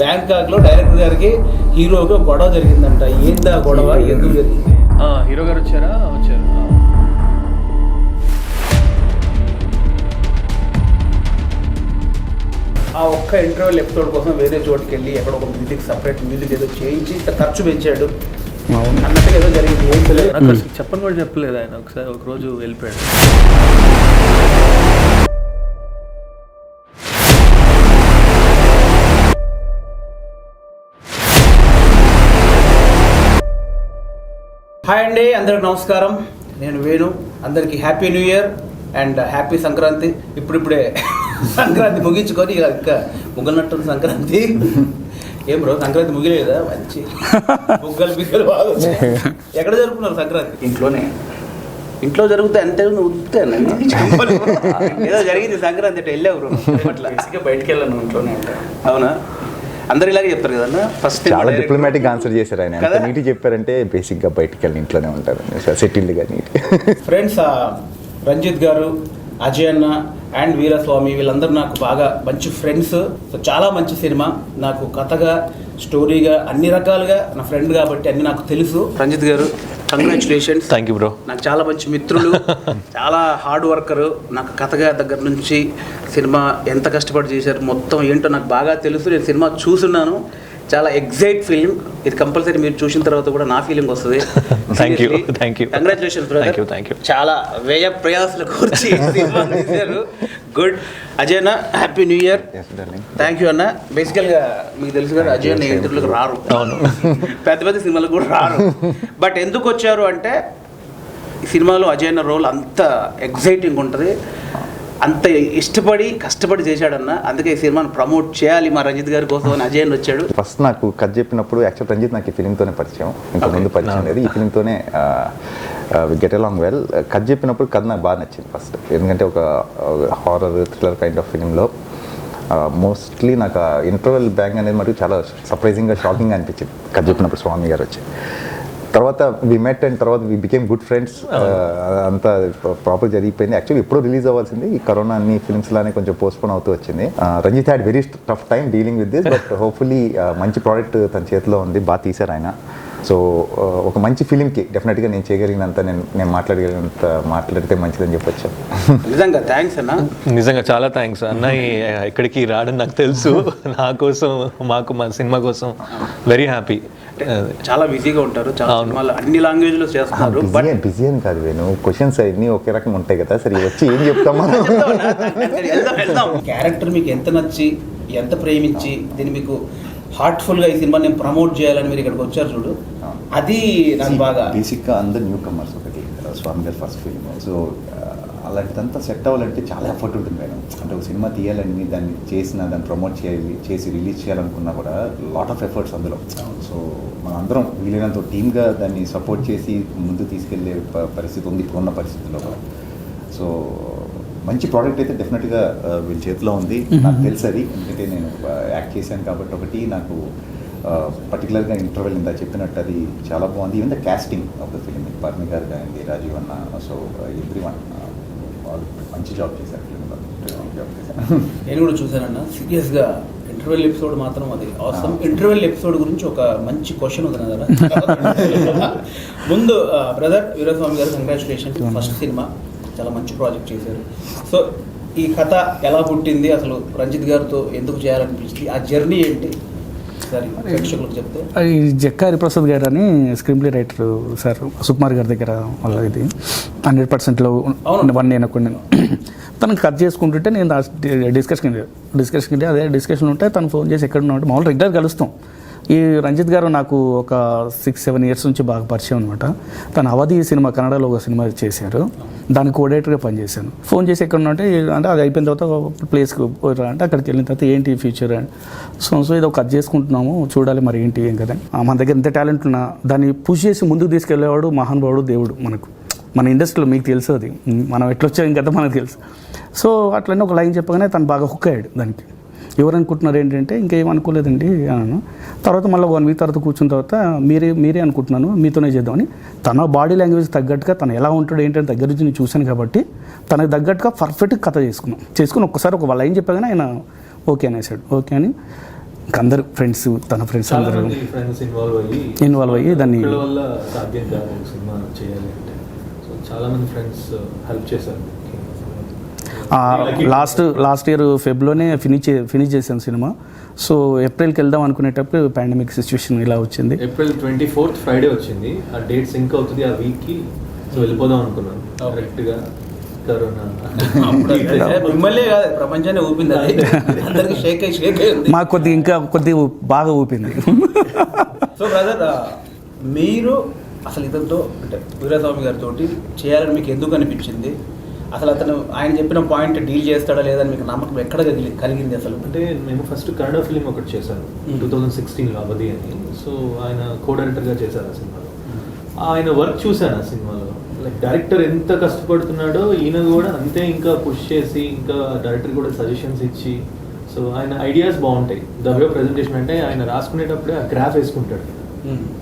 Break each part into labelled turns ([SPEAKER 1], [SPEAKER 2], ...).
[SPEAKER 1] బ్యాంకాక్లో director గారికి హీరోగా గొడవ జరిగిందంట. ఏందా గొడవ, ఎందుకు జరిగింది?
[SPEAKER 2] హీరో గారు వచ్చారు.
[SPEAKER 1] ఆ ఒక్క ఇంటర్వెల్ ఎపిసోడ్ కోసం వేరే చోటుకి వెళ్ళి ఎక్కడ ఒక మ్యూజిక్ సపరేట్ మ్యూజిక్ ఏదో చేయించి ఖర్చు పెంచాడు అన్నట్టుగా ఏదో జరిగింది. ఏం తెలియదు,
[SPEAKER 2] నాకు చెప్పని కూడా చెప్పలేదు ఆయన. ఒకసారి ఒకరోజు వెళ్ళిపోయాడు.
[SPEAKER 1] హాయ్ అండి, అందరికి నమస్కారం. నేను వేణు. అందరికీ happy new year and happy Sankranti. ఇప్పుడిప్పుడే సంక్రాంతి ముగించుకొని ఇంకా ముగ్గనట్టు సంక్రాంతి. ఏం బ్రో, సంక్రాంతి ముగిలేదా? మంచి ముగ్గలు బిగ్గలు బాగా వచ్చాయి. ఎక్కడ జరుపుకున్నారు సంక్రాంతి? ఇంట్లో జరుగుతాయి అంటే ఉద్దుతాను. ఏదో జరిగింది సంక్రాంతి అంటే వెళ్ళావు బ్రో. అట్లా
[SPEAKER 3] బయటికి వెళ్ళాను, ఇంట్లోనే ఉంటాను.
[SPEAKER 1] అవునా? అందరు ఇలాగే చెప్తారు కదన్నా. ఫస్ట్
[SPEAKER 4] చాలా డిప్లొమాటిక్ ఆన్సర్ చేశారు ఆయన. ఎంత నీట్గా చెప్పారంటే బేసిక్గా బయటికి వెళ్ళి ఇంట్లోనే ఉంటారు, సెటిల్డ్గా నీట్.
[SPEAKER 1] ఫ్రెండ్స్, రంజిత్ గారు, అజయ్ అన్న అండ్ వీరస్వామి వీళ్ళందరూ నాకు బాగా మంచి ఫ్రెండ్స్. సో చాలా మంచి సినిమా. నాకు కథగా, స్టోరీగా, అన్ని రకాలుగా నా ఫ్రెండ్ కాబట్టి అన్ని నాకు తెలుసు. రంజిత్ గారు, కంగ్రాచులేషన్స్.
[SPEAKER 2] Thank you bro.
[SPEAKER 1] నాకు చాలా మంచి మిత్రులు, చాలా హార్డ్ వర్కరు. నాకు కథగా దగ్గర నుంచి సినిమా ఎంత కష్టపడి చేశారు మొత్తం ఏంటో నాకు బాగా తెలుసు. నేను సినిమా చూస్తున్నాను. చాలా ఎగ్జైట్ ఫిలిం ఇది. కంపల్సరీ మీరు చూసిన తర్వాత కూడా నా ఫీలింగ్ వస్తుంది.
[SPEAKER 2] Thank you.
[SPEAKER 1] Congratulations brother.
[SPEAKER 2] Thank you.
[SPEAKER 1] చాలా వ్యయ ప్రయాసాలు కూర్చి తీశారు. గుడ్. అజయ్ అన్న, happy new year. Thank you అన్న. బేసికల్గా మీకు తెలుసు కదా, అజయ్ అన్న ఇంటర్వ్యూలకు రారు.
[SPEAKER 2] అవును,
[SPEAKER 1] పెద్ద పెద్ద సినిమాలకు కూడా రారు. బట్ ఎందుకు వచ్చారు అంటే ఈ సినిమాలో అజయ్ అన్న రోల్ అంత ఎగ్జైటింగ్ ఉంటుంది, అంత ఇష్టపడి కష్టపడి చేశాడన్న. అందుకే ఈ సినిమాను ప్రమోట్ చేయాలి మా రంజిత్ గారి కోసం అని అజయ్ వచ్చాడు.
[SPEAKER 4] ఫస్ట్ నాకు కథ చెప్పినప్పుడు యాక్చువల్ రంజిత్ నాకు ఈ ఫిలింతోనే పరిచయం, ఇంకా ముందు పరిచయం లేదు. ఈ ఫిలింతోనే గెట్ అలాంగ్ వెల్. కథ చెప్పినప్పుడు కథ నాకు బాగా నచ్చింది ఫస్ట్. ఎందుకంటే ఒక హారర్ థ్రిల్లర్ కైండ్ ఆఫ్ ఫిలింలో మోస్ట్లీ నాకు ఇంటర్వెల్ బ్యాంగ్ అనేది మటుకు చాలా సర్ప్రైజింగ్గా, షాకింగ్గా అనిపించింది కథ చెప్పినప్పుడు. స్వామి గారు వచ్చి తర్వాత వి మెట్ అండ్ తర్వాత వి బికేమ్ గుడ్ ఫ్రెండ్స్. అంతా ప్రాపర్ జరిగిపోయింది. యాక్చువల్లీ ఎప్పుడో రిలీజ్ అవ్వాల్సింది, ఈ కరోనా అన్ని ఫిల్మ్స్ లానే కొంచెం పోస్ట్పోన్ అవుతూ వచ్చింది. Ranjith had very tough time dealing with this, but hopefully మంచి ప్రోడక్ట్ తన చేతిలో ఉంది. బాగా తీశారు ఆయన. సో ఒక మంచి ఫిలింకి డెఫినెట్గా నేను చేయగలిగినంత, నేను మాట్లాడితే మంచిదని చెప్పొచ్చు.
[SPEAKER 1] నిజంగా థ్యాంక్స్ అన్న.
[SPEAKER 2] నిజంగా చాలా థ్యాంక్స్ అన్న. ఇక్కడికి రావడం నాకు తెలుసు, నా కోసం, మాకు, మా సినిమా కోసం వెరీ హ్యాపీ.
[SPEAKER 1] చాలా బిజీగా ఉంటారు, చాలా సినిమాలు అన్ని లాంగ్వేజ్లో చేస్తారు.
[SPEAKER 4] బిజీ అని కాదు వేణు, క్వశ్చన్స్ అన్ని ఒకే రకంగా ఉంటాయి కదా. సరే వచ్చి ఏం చెప్తామా?
[SPEAKER 1] క్యారెక్టర్ మీకు ఎంత నచ్చి, ఎంత ప్రేమించి, దీన్ని మీకు హార్ట్ఫుల్గా ఈ సినిమా నేను ప్రమోట్ చేయాలని మీరు ఇక్కడికి వచ్చారు చూడు, అది నాకు బాగా.
[SPEAKER 4] బేసిక్గా అందరు న్యూ కమర్స్. ఒకటి స్వామి గారు ఫస్ట్ ఫిలిం. సో అలాంటిదంతా సెట్ అవ్వాలంటే చాలా ఎఫర్ట్ ఉంటుంది మేడం. అంటే ఒక సినిమా తీయాలని, దాన్ని దాన్ని ప్రమోట్ చేసి రిలీజ్ చేయాలనుకున్నా కూడా లాట్ ఆఫ్ ఎఫర్ట్స్ అందులో. సో మనం అందరం వీలైనంత టీమ్గా దాన్ని సపోర్ట్ చేసి ముందు తీసుకెళ్లే పరిస్థితి ఉంది ఇప్పుడున్న పరిస్థితుల్లో కూడా. సో మంచి ప్రోడక్ట్ అయితే డెఫినెట్గా వీళ్ళ చేతిలో ఉంది. నాకు తెలుసు అది, ఎందుకంటే నేను యాక్ట్ చేశాను కాబట్టి. ఒకటి నాకు పర్టికులర్గా ఇంటర్వెల్ ఇందా చెప్పినట్టు అది చాలా బాగుంది. Even the casting of the film, పర్మి గారు కానీ, రాజీవ్ అన్న, సో ఎవ్రీ వన్ వాళ్ళు మంచి జాబ్ చేశారు ఫిలింలో.
[SPEAKER 1] నేను కూడా చూశానన్న. సీరియస్గా ఇంటర్వెల్ ఎపిసోడ్ మాత్రం అది అవసరం. ఇంటర్వెల్ ఎపిసోడ్ గురించి ఒక మంచి క్వశ్చన్ ఉంది కదా ముందు. బ్రదర్ వీరస్వామి గారు, కంగ్రాచులేషన్స్. ఫస్ట్ సినిమా చాలా మంచి ప్రాజెక్ట్ చేశారు. సో ఈ కథ ఎలా పుట్టింది, అసలు రంజిత్ గారితో ఎందుకు చేయాలనిపించింది, ఆ జర్నీ ఏంటి సరే ప్రేక్షకులకు చెప్తే?
[SPEAKER 5] అది జక్కా హరిప్రసాద్ గారు అని screen play writer sir, Sukumar గారి దగ్గర వాళ్ళ ఇది 100%లో వన్ నేను తనకు కట్ చేసుకుంటుంటే నేను డిస్కషన్కి అదే డిస్కషన్ ఉంటే తను ఫోన్ చేసి ఎక్కడ ఉన్నామంటే మామూలు రెగ్యులర్ కలుస్తాం. ఈ రంజిత్ గారు నాకు ఒక 6-7 ఇయర్స్ నుంచి బాగా పరిచయం అనమాట. తను అవధి సినిమా, కన్నడలో ఒక సినిమా చేశారు, దానికి కోఆర్డినేటర్గా పనిచేశాను. ఫోన్ చేసి ఎక్కడ ఉన్నట్టే అంటే అది అయిపోయిన తర్వాత ప్లేస్కి అంటే అక్కడికి వెళ్ళిన తర్వాత ఏంటి ఫ్యూచర్ అని సో ఏదో కట్ చేసుకుంటున్నాము, చూడాలి మరి ఏంటి ఏం కదా. మన దగ్గర ఎంత టాలెంట్ ఉన్నా దాన్ని పుష్ చేసి ముందుకు తీసుకెళ్లేవాడు మహానుభావుడు దేవుడు మనకు. మన ఇండస్ట్రీలో మీకు తెలుసు అది, మనం ఎట్లొచ్చాం కదా మనకు తెలుసు. సో అట్లనే ఒక లైన్ చెప్పగానే తను బాగా హుక్ అయ్యాడు దానికి. ఎవరు అనుకుంటున్నారు ఏంటంటే ఇంకేం అనుకోలేదండి అన్నాను. తర్వాత మళ్ళీ 1 వీక్ తర్వాత కూర్చున్న తర్వాత మీరే అనుకుంటున్నాను, మీతోనే చేద్దామని. తన బాడీ లాంగ్వేజ్ తగ్గట్టుగా తను ఎలా ఉంటాడు ఏంటంటే దగ్గర నుంచి నేను చూశాను కాబట్టి తనకు తగ్గట్టుగా పర్ఫెక్ట్గా కథ చేసుకుని ఒక్కసారి ఒక లైన్ చెప్పగానే ఆయన ఓకే అనేసాడు. ఓకే అని ఇంకా అందరు ఫ్రెండ్స్, తన ఫ్రెండ్స్
[SPEAKER 2] చాలా
[SPEAKER 5] అందరూ
[SPEAKER 2] మంది ఫ్రెండ్స్
[SPEAKER 5] ఇన్వాల్వ్ అయ్యి దాన్ని
[SPEAKER 2] వీళ్ళ వల్ల సాధ్యం కాదు సినిమా చేయాలి అంటే. సో చాలా మంది ఫ్రెండ్స్ హెల్ప్ చేశారు.
[SPEAKER 5] లాస్ట్ ఇయర్ ఫెబ్లోనే ఫినిష్ చేశాను సినిమా. సో ఏప్రిల్కి వెళ్దాం అనుకునేటప్పుడు పాండమిక్ సిచ్యువేషన్ ఇలా వచ్చింది.
[SPEAKER 2] ఏప్రిల్ 24th ఫ్రైడే వచ్చింది. ఆ డేట్ సింక్ అవుతుంది ఆ వీక్కి. సో వెళ్ళిపోదాం అనుకున్నాను. కరెక్ట్గా కరోనా
[SPEAKER 1] మిమ్మల్ని కాదు ప్రపంచాన్ని ఊపింది అది. అందరికి షేక్ అయి ఉంది.
[SPEAKER 5] మాకు కొద్ది బాగా ఊపింది.
[SPEAKER 1] సో బ్రదర్, మీరు అసలు ఇతనితో అంటే వీరస్వామి గారితో చేయాలని మీకు ఎందుకు అనిపించింది? అసలు అతను ఆయన చెప్పిన పాయింట్ డీల్ చేస్తాడా లేదని మీకు నమ్మకం ఎక్కడ కలిగింది అసలు?
[SPEAKER 2] అంటే మేము ఫస్ట్ కన్నడ ఫిలిం ఒకటి చేశాను 2016లో అవధి అని. సో ఆయన కో డైరెక్టర్గా చేశారు ఆ సినిమాలో. ఆయన వర్క్ చూశాను ఆ సినిమాలో. లైక్ డైరెక్టర్ ఎంత కష్టపడుతున్నాడో ఈయన కూడా అంతే ఇంకా పుష్ చేసి, ఇంకా డైరెక్టర్ కూడా సజెషన్స్ ఇచ్చి. సో ఆయన ఐడియాస్ బాగుంటాయి. ద వే ప్రజెంటేషన్ అంటే ఆయన రాసుకునేటప్పుడే ఆ గ్రాఫ్ వేసుకుంటాడు.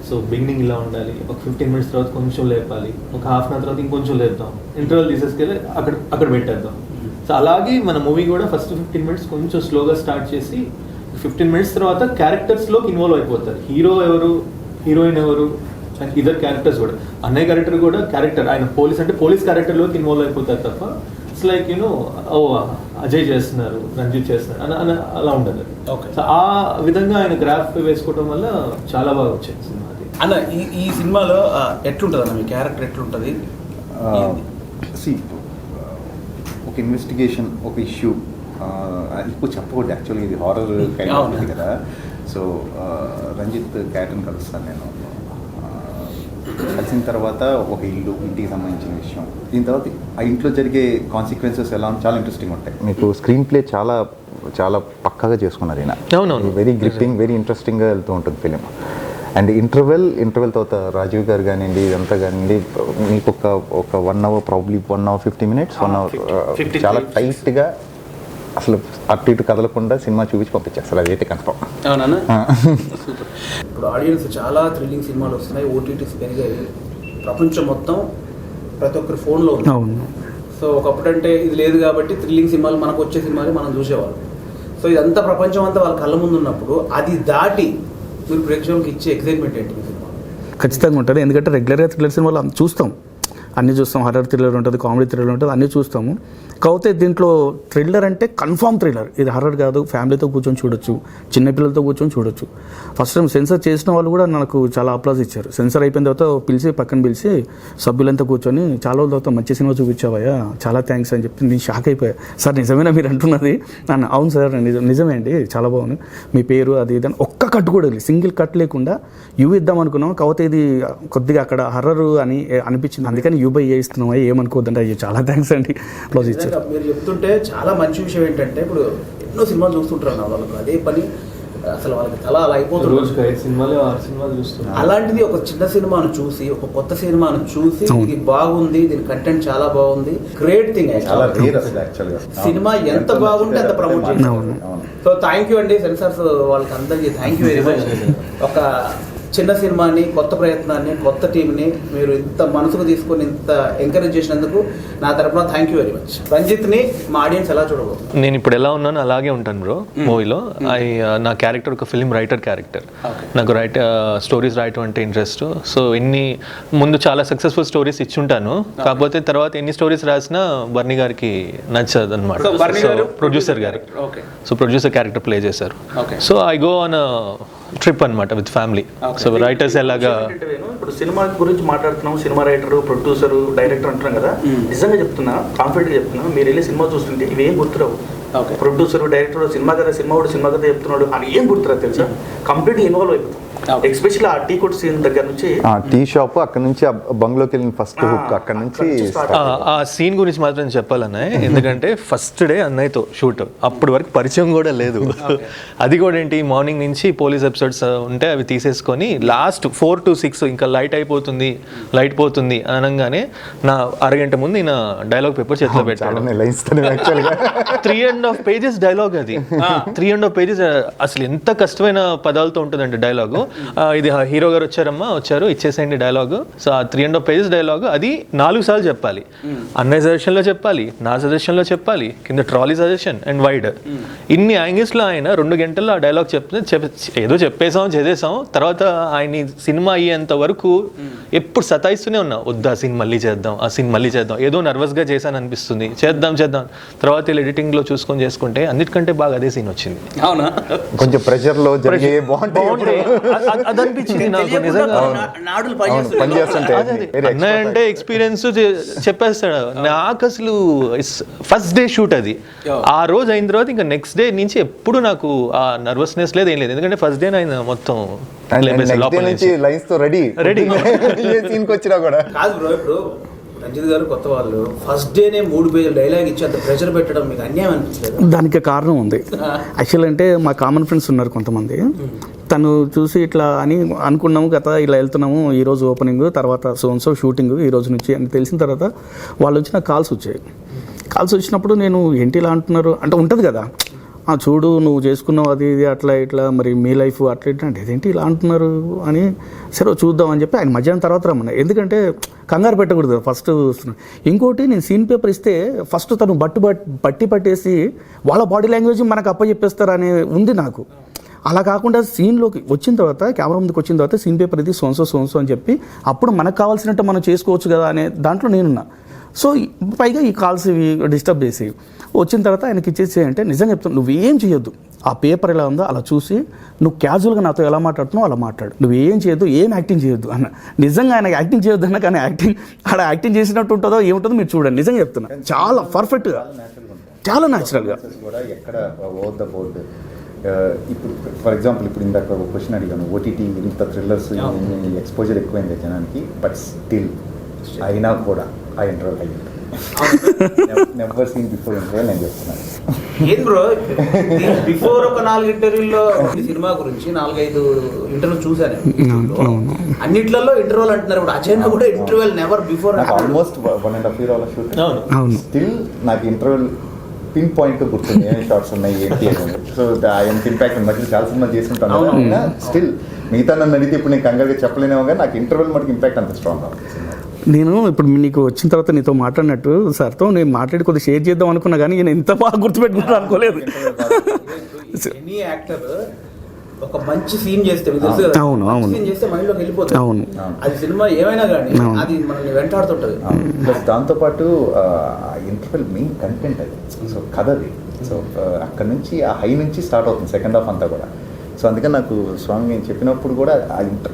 [SPEAKER 2] సో బిగినింగ్ ఇలా ఉండాలి, ఒక 15 minutes తర్వాత కొంచెం లేపాలి, ఒక హాఫ్ అన్ అవర్ తర్వాత ఇంకొంచెం లేపుతాం, ఇంటర్వల్ తీసేసుకెళ్ళి అక్కడ పెట్టేద్దాం. సో అలాగే మన మూవీ కూడా ఫస్ట్ 15 minutes కొంచెం స్లోగా స్టార్ట్ చేసి 15 minutes తర్వాత క్యారెక్టర్స్లోకి ఇన్వాల్వ్ అయిపోతారు. హీరో ఎవరు, హీరోయిన్ ఎవరు, అండ్ ఇదర్ క్యారెక్టర్స్ కూడా. అన్నయ్య క్యారెక్టర్ కూడా క్యారెక్టర్, ఆయన పోలీస్ అంటే పోలీస్ క్యారెక్టర్లోకి ఇన్వాల్వ్ అయిపోతారు తప్ప ఇట్స్ లైక్ ఓ అజయ్ చేస్తున్నారు, రంజిత్ చేస్తున్నారు అలా ఉండదు. సో ఆ విధంగా ఆయన గ్రాఫ్ వేసుకోవడం వల్ల చాలా బాగా వచ్చింది సినిమా.
[SPEAKER 1] అన్న ఈ సినిమాలో ఎట్లుంటుంది అన్న మీ క్యారెక్టర్ ఎట్లుంటుంది?
[SPEAKER 4] ఒక ఇన్వెస్టిగేషన్, ఒక ఇష్యూ ఇప్పుడు చెప్పకూడదు యాక్చువల్లీ, ఇది హారర్ కైండ్ ఉంటుంది కదా. సో రంజిత్ క్యారెక్టర్ని కలుస్తాను నేను. కలిసిన తర్వాత ఒక ఇంటికి సంబంధించిన విషయం, దీని తర్వాత ఆ ఇంట్లో జరిగే కాన్సిక్వెన్సెస్ ఎలా చాలా ఇంట్రెస్టింగ్ ఉంటాయి. మీకు స్క్రీన్ ప్లే చాలా చాలా పక్కాగా చేసుకున్నారు ఈయన.
[SPEAKER 2] అవునవును,
[SPEAKER 4] వెరీ గ్రిప్పింగ్, వెరీ ఇంట్రెస్టింగ్గా వెళ్తూ ఉంటుంది ఫిలిం. అండ్ ఇంటర్వెల్ తర్వాత రాజీవ్ గారు కానివ్వండి, ఇదంతా కానివ్వండి, మీకు ఒక 1 hour probably 1 hour 50 minutes 1 hour చాలా టైట్గా అసలు అటు ఇటు కదలకుండా సినిమా చూపించి పంపించేస్తారు. అదైతే కన్ఫర్మ్.
[SPEAKER 1] అవునా? సూపర్. ఇప్పుడు ఆడియన్స్ చాలా థ్రిల్లింగ్ సినిమాలు వస్తున్నాయి, ఓటీటీస్ పెరిగాయి, ప్రపంచం మొత్తం ప్రతి ఒక్కరి ఫోన్లో ఉంది.
[SPEAKER 5] అవును.
[SPEAKER 1] సో ఒకప్పుడు అంటే ఇది లేదు కాబట్టి థ్రిల్లింగ్ సినిమాలు మనకు వచ్చే సినిమాలు మనం చూసేవాళ్ళం. సో ఇదంతా ప్రపంచం అంతా వాళ్ళ కళ్ళ ముందు ఉన్నప్పుడు అది దాటి మీరు ప్రేక్షకులకు ఇచ్చే ఎక్సైట్మెంట్ ఏంటి సినిమా?
[SPEAKER 5] ఖచ్చితంగా ఉంటుంది. ఎందుకంటే రెగ్యులర్గా థ్రిల్లర్ సినిమాలు చూస్తాం, అన్నీ చూస్తాం. హర్రర్ థ్రిల్లర్ ఉంటుంది, కామెడీ థ్రిల్లర్ ఉంటుంది, అన్నీ చూస్తాము. కాకపోతే దీంట్లో థ్రిల్లర్ అంటే కన్ఫామ్ థ్రిల్లర్. ఇది హర్రర్ కాదు, ఫ్యామిలీతో కూర్చొని చూడొచ్చు, చిన్నపిల్లలతో కూర్చొని చూడొచ్చు. ఫస్ట్ టైం సెన్సర్ చేసిన వాళ్ళు కూడా నాకు చాలా అప్లాజ్ ఇచ్చారు. సెన్సర్ అయిపోయిన తర్వాత పక్కన పిలిచి సభ్యులంతా కూర్చొని చాలా రోజుల తర్వాత మంచి సినిమా చూపించావయ్యా, చాలా థ్యాంక్స్ అని చెప్పి నేను షాక్ అయిపోయా. సార్ నిజమేనా మీరు అంటున్నది? అవును సార్ నిజమే అండి, చాలా బాగుంది, మీ పేరు అది ఇది అని ఒక్క కట్ కూడా లేదు, సింగిల్ కట్ లేకుండా యూ ఇద్దాం అనుకున్నాం. కాకపోతే ఇది కొద్దిగా అక్కడ హర్రర్ అని అనిపించింది, అందుకని యూబై ఇస్తున్నాం, ఏమనుకోవద్దంటే అయ్యో చాలా థ్యాంక్స్ అండి అప్లాజ్ ఇచ్చారు.
[SPEAKER 1] మీరు చెప్తుంటే చాలా మంచి విషయం ఏంటంటే ఇప్పుడు ఎన్నో సినిమాలు చూస్తుంటారు అన్న వాళ్ళకు అదే పని, అసలు వాళ్ళకి తల అలా అయిపోతుంది. అలాంటిది ఒక చిన్న సినిమాను చూసి, ఒక కొత్త సినిమాను చూసి ఇది బాగుంది, దీని కంటెంట్ చాలా బాగుంది, గ్రేట్ థింగ్. సినిమా ఎంత బాగుంటే అంత ప్రమోట్ చేయాలి. సో థ్యాంక్ యూ అండి సెన్సార్స్ వాళ్ళకి అందరికీ థ్యాంక్ యూ వెరీ మచ్. ఒక చిన్న సినిమాని, కొత్త ప్రయత్నాన్ని, కొత్త టీంని మీరు ఇంత మనసుకు తీసుకొని ఇంత ఎంకరేజ్ చేసినందుకు నా తరపున థ్యాంక్ యూ వెరీ మచ్. రంజిత్ని మా ఆడియన్స్ ఎలా చూడబోదు?
[SPEAKER 2] నేను ఇప్పుడు ఎలా ఉన్నాను అలాగే ఉంటాను బ్రో మూవీలో. నా క్యారెక్టర్ ఒక ఫిల్మ్ రైటర్ క్యారెక్టర్. నాకు స్టోరీస్ రాయటం అంటే ఇంట్రెస్ట్. సో ముందు చాలా సక్సెస్ఫుల్ స్టోరీస్ ఇచ్చుంటాను, కాకపోతే తర్వాత ఎన్ని స్టోరీస్ రాసినా బర్నీ గారికి నచ్చదు అనమాట. ప్రొడ్యూసర్ గారు, సో ప్రొడ్యూసర్ క్యారెక్టర్ ప్లే చేశారు. So I go on trip అనమాట విత్ ఫ్యామిలీ. సో రైటర్స్ ఎలాగా
[SPEAKER 3] ఇప్పుడు సినిమా గురించి మాట్లాడుతున్నాం, సినిమా రైటర్, ప్రొడ్యూసర్, డైరెక్టర్ అంటున్నాం కదా, నిజంగా చెప్తున్నా, కాన్ఫిడెంట్గా చెప్తున్నా, మీరు వెళ్ళి సినిమా చూస్తుంటే ఇవేం గుర్తురావు. ప్రొడ్యూసర్, డైరెక్టర్, సినిమా కథ చెప్తున్నాడు అని ఏం గుర్తురావు తెలుసా? కంప్లీట్గా ఇన్వాల్వ్ అయిపోతాం. ఎస్పెషల్లీ ఆ టీ కొట్ సీన్ దగ్గర నుంచి,
[SPEAKER 4] టీ షాప్ అక్కడ నుంచి బంగ్లోకి వెళ్ళిన ఫస్ట్ హుక్ అక్కడ నుంచి
[SPEAKER 2] ఆ సీన్ గురించి మాత్రం చెప్పాలన్నాయి. ఎందుకంటే ఫస్ట్ డే అన్నయ్యతో షూట్, అప్పటి వరకు పరిచయం కూడా లేదు. అది కూడా ఏంటి, మార్నింగ్ నుంచి పోలీస్ ఎపిసోడ్స్ ఉంటే అవి తీసేసుకొని లాస్ట్ 4 to 6 ఇంకా లైట్ పోతుంది అనగానే నా అరగంట ముందు ఈయన డైలాగ్ పేపర్ చేతిలో పెట్టాడు. 3.5 pages డైలాగ్. అది 3.5 pages. అసలు ఎంత కష్టమైన పదాలతో ఉంటుందంటే డైలాగు. ఇది హీరో గారు వచ్చారు ఇచ్చేసేయండి డైలాగ్. సో ఆ 3.5 pages డైలాగ్ అది 4 సార్లు చెప్పాలి. అన్నయ్య సజెషన్లో చెప్పాలి, నా సజెషన్లో చెప్పాలి, కింద ట్రాలీ సజెషన్ అండ్ వైడ్. ఇన్ని యాంగిల్స్లో ఆయన 2 గంటల్లో ఆ డైలాగ్ ఏదో చెప్పేసాం చేసేసాం. తర్వాత ఆయన సినిమా అయ్యేంత వరకు ఎప్పుడు సతాయిస్తూనే ఉన్నా, వద్దు ఆ సీన్ మళ్ళీ చేద్దాం, ఆ సీన్ మళ్ళీ చేద్దాం, ఏదో నర్వస్గా చేశాను అనిపిస్తుంది, చేద్దాం. తర్వాత ఎడిటింగ్లో చూసుకొని చేసుకుంటే అన్నిటికంటే బాగా అదే సీన్ వచ్చింది.
[SPEAKER 1] అవునా?
[SPEAKER 4] కొంచెం ప్రెషర్లో జరిగే బాగుంటాయి
[SPEAKER 2] అది అనిపించింది నాకు నిజంగా.
[SPEAKER 1] నాడులు
[SPEAKER 4] పనిచేస్తుంటే
[SPEAKER 2] అన్నయ్య అంటే ఎక్స్పీరియన్స్ చెప్పేస్తాడు. నాకు అసలు ఫస్ట్ డే షూట్ అది, ఆ రోజు అయిన తర్వాత ఇంకా నెక్స్ట్ డే నుంచి ఎప్పుడు నాకు ఆ నర్వస్నెస్ లేదు, ఏం లేదు. ఎందుకంటే ఫస్ట్ డే ఆయన మొత్తం
[SPEAKER 4] లైన్స్ తో రెడీ సీన్కి వచ్చినా కూడా
[SPEAKER 1] కాదు బ్రో. ఇప్పుడు రంజిత్ గారు కొత్త వాళ్ళు ఫస్ట్ డేనే 3 pages డైలాగ్ ఇచ్చి అంత ప్రెషర్ పెట్టడం మీకు అన్యాయం అనిపించలేదు?
[SPEAKER 5] దానికి కారణం ఉంది. యాక్చువల్ అంటే మా కామన్ ఫ్రెండ్స్ ఉన్నారు కొంతమంది, తను చూసి ఇట్లా అని అనుకున్నాము కదా, ఇలా వెళ్తున్నాము ఈరోజు ఓపెనింగ్, తర్వాత సో షూటింగ్ ఈ రోజు నుంచి అని తెలిసిన తర్వాత వాళ్ళు వచ్చి నాకు కాల్స్ వచ్చాయి. కాల్స్ వచ్చినప్పుడు నేను ఏంటి ఇలా అంటున్నారు అంటే ఉంటుంది కదా, చూడు నువ్వు చేసుకున్నావు అది ఇది అట్లా ఇట్లా, మరి మీ లైఫ్ అట్లా ఇట్లా అంటే ఇదేంటి ఇలా అంటున్నారు అని, సరే చూద్దాం అని చెప్పి ఆయన మధ్యాహ్నం తర్వాత రమ్మన్నా. ఎందుకంటే కంగారు పెట్టకూడదు ఫస్ట్. ఇంకోటి నేను సీన్ పేపర్ ఇస్తే ఫస్ట్ తను పట్టేసి వాళ్ళ బాడీ లాంగ్వేజ్ మనకు అప్పచెప్పేస్తారని ఉంది నాకు. అలా కాకుండా సీన్లోకి వచ్చిన తర్వాత, కెమెరా ముందుకు వచ్చిన తర్వాత సీన్ పేపర్ ఇది సోన్సో అని చెప్పి అప్పుడు మనకు కావాల్సినట్టు మనం చేసుకోవచ్చు కదా అనే దాంట్లో నేనున్నా. సో పైగా ఈ కాల్స్ ఇవి డిస్టర్బ్ చేసి వచ్చిన తర్వాత ఆయనకి ఇచ్చేసి అంటే నిజంగా చెప్తాను, నువ్వేం చేయొద్దు, ఆ పేపర్ ఎలా ఉందో అలా చూసి నువ్వు క్యాజువల్గా నాతో ఎలా మాట్లాడుతున్నావు అలా మాట్లాడు, నువ్వేం చేయొద్దు, ఏం యాక్టింగ్ చేయొద్దు అన్న. నిజంగా ఆయన యాక్టింగ్ చేయొద్దు అన్న, కానీ యాక్టింగ్ చేసినట్టు ఉంటుందో ఏముంటుందో మీరు చూడండి. నిజంగా చెప్తున్నా, చాలా పర్ఫెక్ట్గా, చాలా న్యాచురల్గా.
[SPEAKER 4] ఎక్కడ ఓవర్ ద బోర్డ్. ఇప్పుడు ఫర్ ఎగ్జాంపుల్ ఇప్పుడు ఇందాక ఒక క్వశ్చన్ అడిగాను, ఓటీటీ ఇంత థ్రిల్లర్స్ ఎక్స్పోజర్ ఎక్కువైంది జనానికి, బట్ స్టిల్ అయినా కూడా ఆ ఇంటర్వెల్ అయ్యింది. నెవర్ సీన్ బిఫోర్ ఇంటర్వెల్ నేను చెప్తున్నాను.
[SPEAKER 1] ఏం బ్రో, బిఫోర్ ఒక 4 ఇంటర్వ్యూల్లో ఈ సినిమా గురించి 4-5 ఇంటర్వ్యూ చూశాను. అన్నిట్లలో ఇంటర్వెల్ అంటున్నారు. ఇప్పుడు అజయ్ కూడా interval never before.
[SPEAKER 4] Almost 1.5 year అలా షూట్. స్టిల్ నాకు ఇంటర్వెల్ పిన్ పాయింట్ గుర్తుంది, ఏమేమి షార్ట్స్ ఉన్నాయి ఏంటి అని. సో ఎంత ఇంపాక్ట్ మధ్యలో చాలా సినిమా చేస్తుంటాను. స్టిల్ మిగతా నన్ను అడిగితే ఇప్పుడు నేను కంగారుగా చెప్పలేనేమో, కానీ నాకు ఇంటర్వెల్ మటుకు ఇంపాక్ట్ అంత స్ట్రాంగ్ అవుతుంది.
[SPEAKER 5] నేను ఇప్పుడు నీకు వచ్చిన తర్వాత నీతో మాట్లాడినట్టు సార్తో నేను మాట్లాడి కొద్దిగా షేర్ చేద్దాం అనుకున్నా, కానీ నేను ఎంత బాగా గుర్తుపెట్టుకుంటాను అనుకోలేదు.
[SPEAKER 1] ఎనీ యాక్టర్ ఒక మంచి సీన్ చేస్తే తెలుసు కదా,
[SPEAKER 5] అవును
[SPEAKER 1] సీన్ చేస్తే మైండ్లోకి వెళ్ళిపోతుంది.
[SPEAKER 5] అవును,
[SPEAKER 1] అది సినిమా ఏమైనా కానీ అది మనల్ని వెంటాడుతుంటుంది.
[SPEAKER 4] ప్లస్ దాంతోపాటు ఇంటర్వెల్ మెయిన్ కంటెంట్ అది. సో కథ అది. సో అక్కడ నుంచి ఆ హై నుంచి స్టార్ట్ అవుతుంది సెకండ్ హాఫ్ అంతా కూడా. సో అందుకని నాకు స్వామి నేను చెప్పినప్పుడు కూడా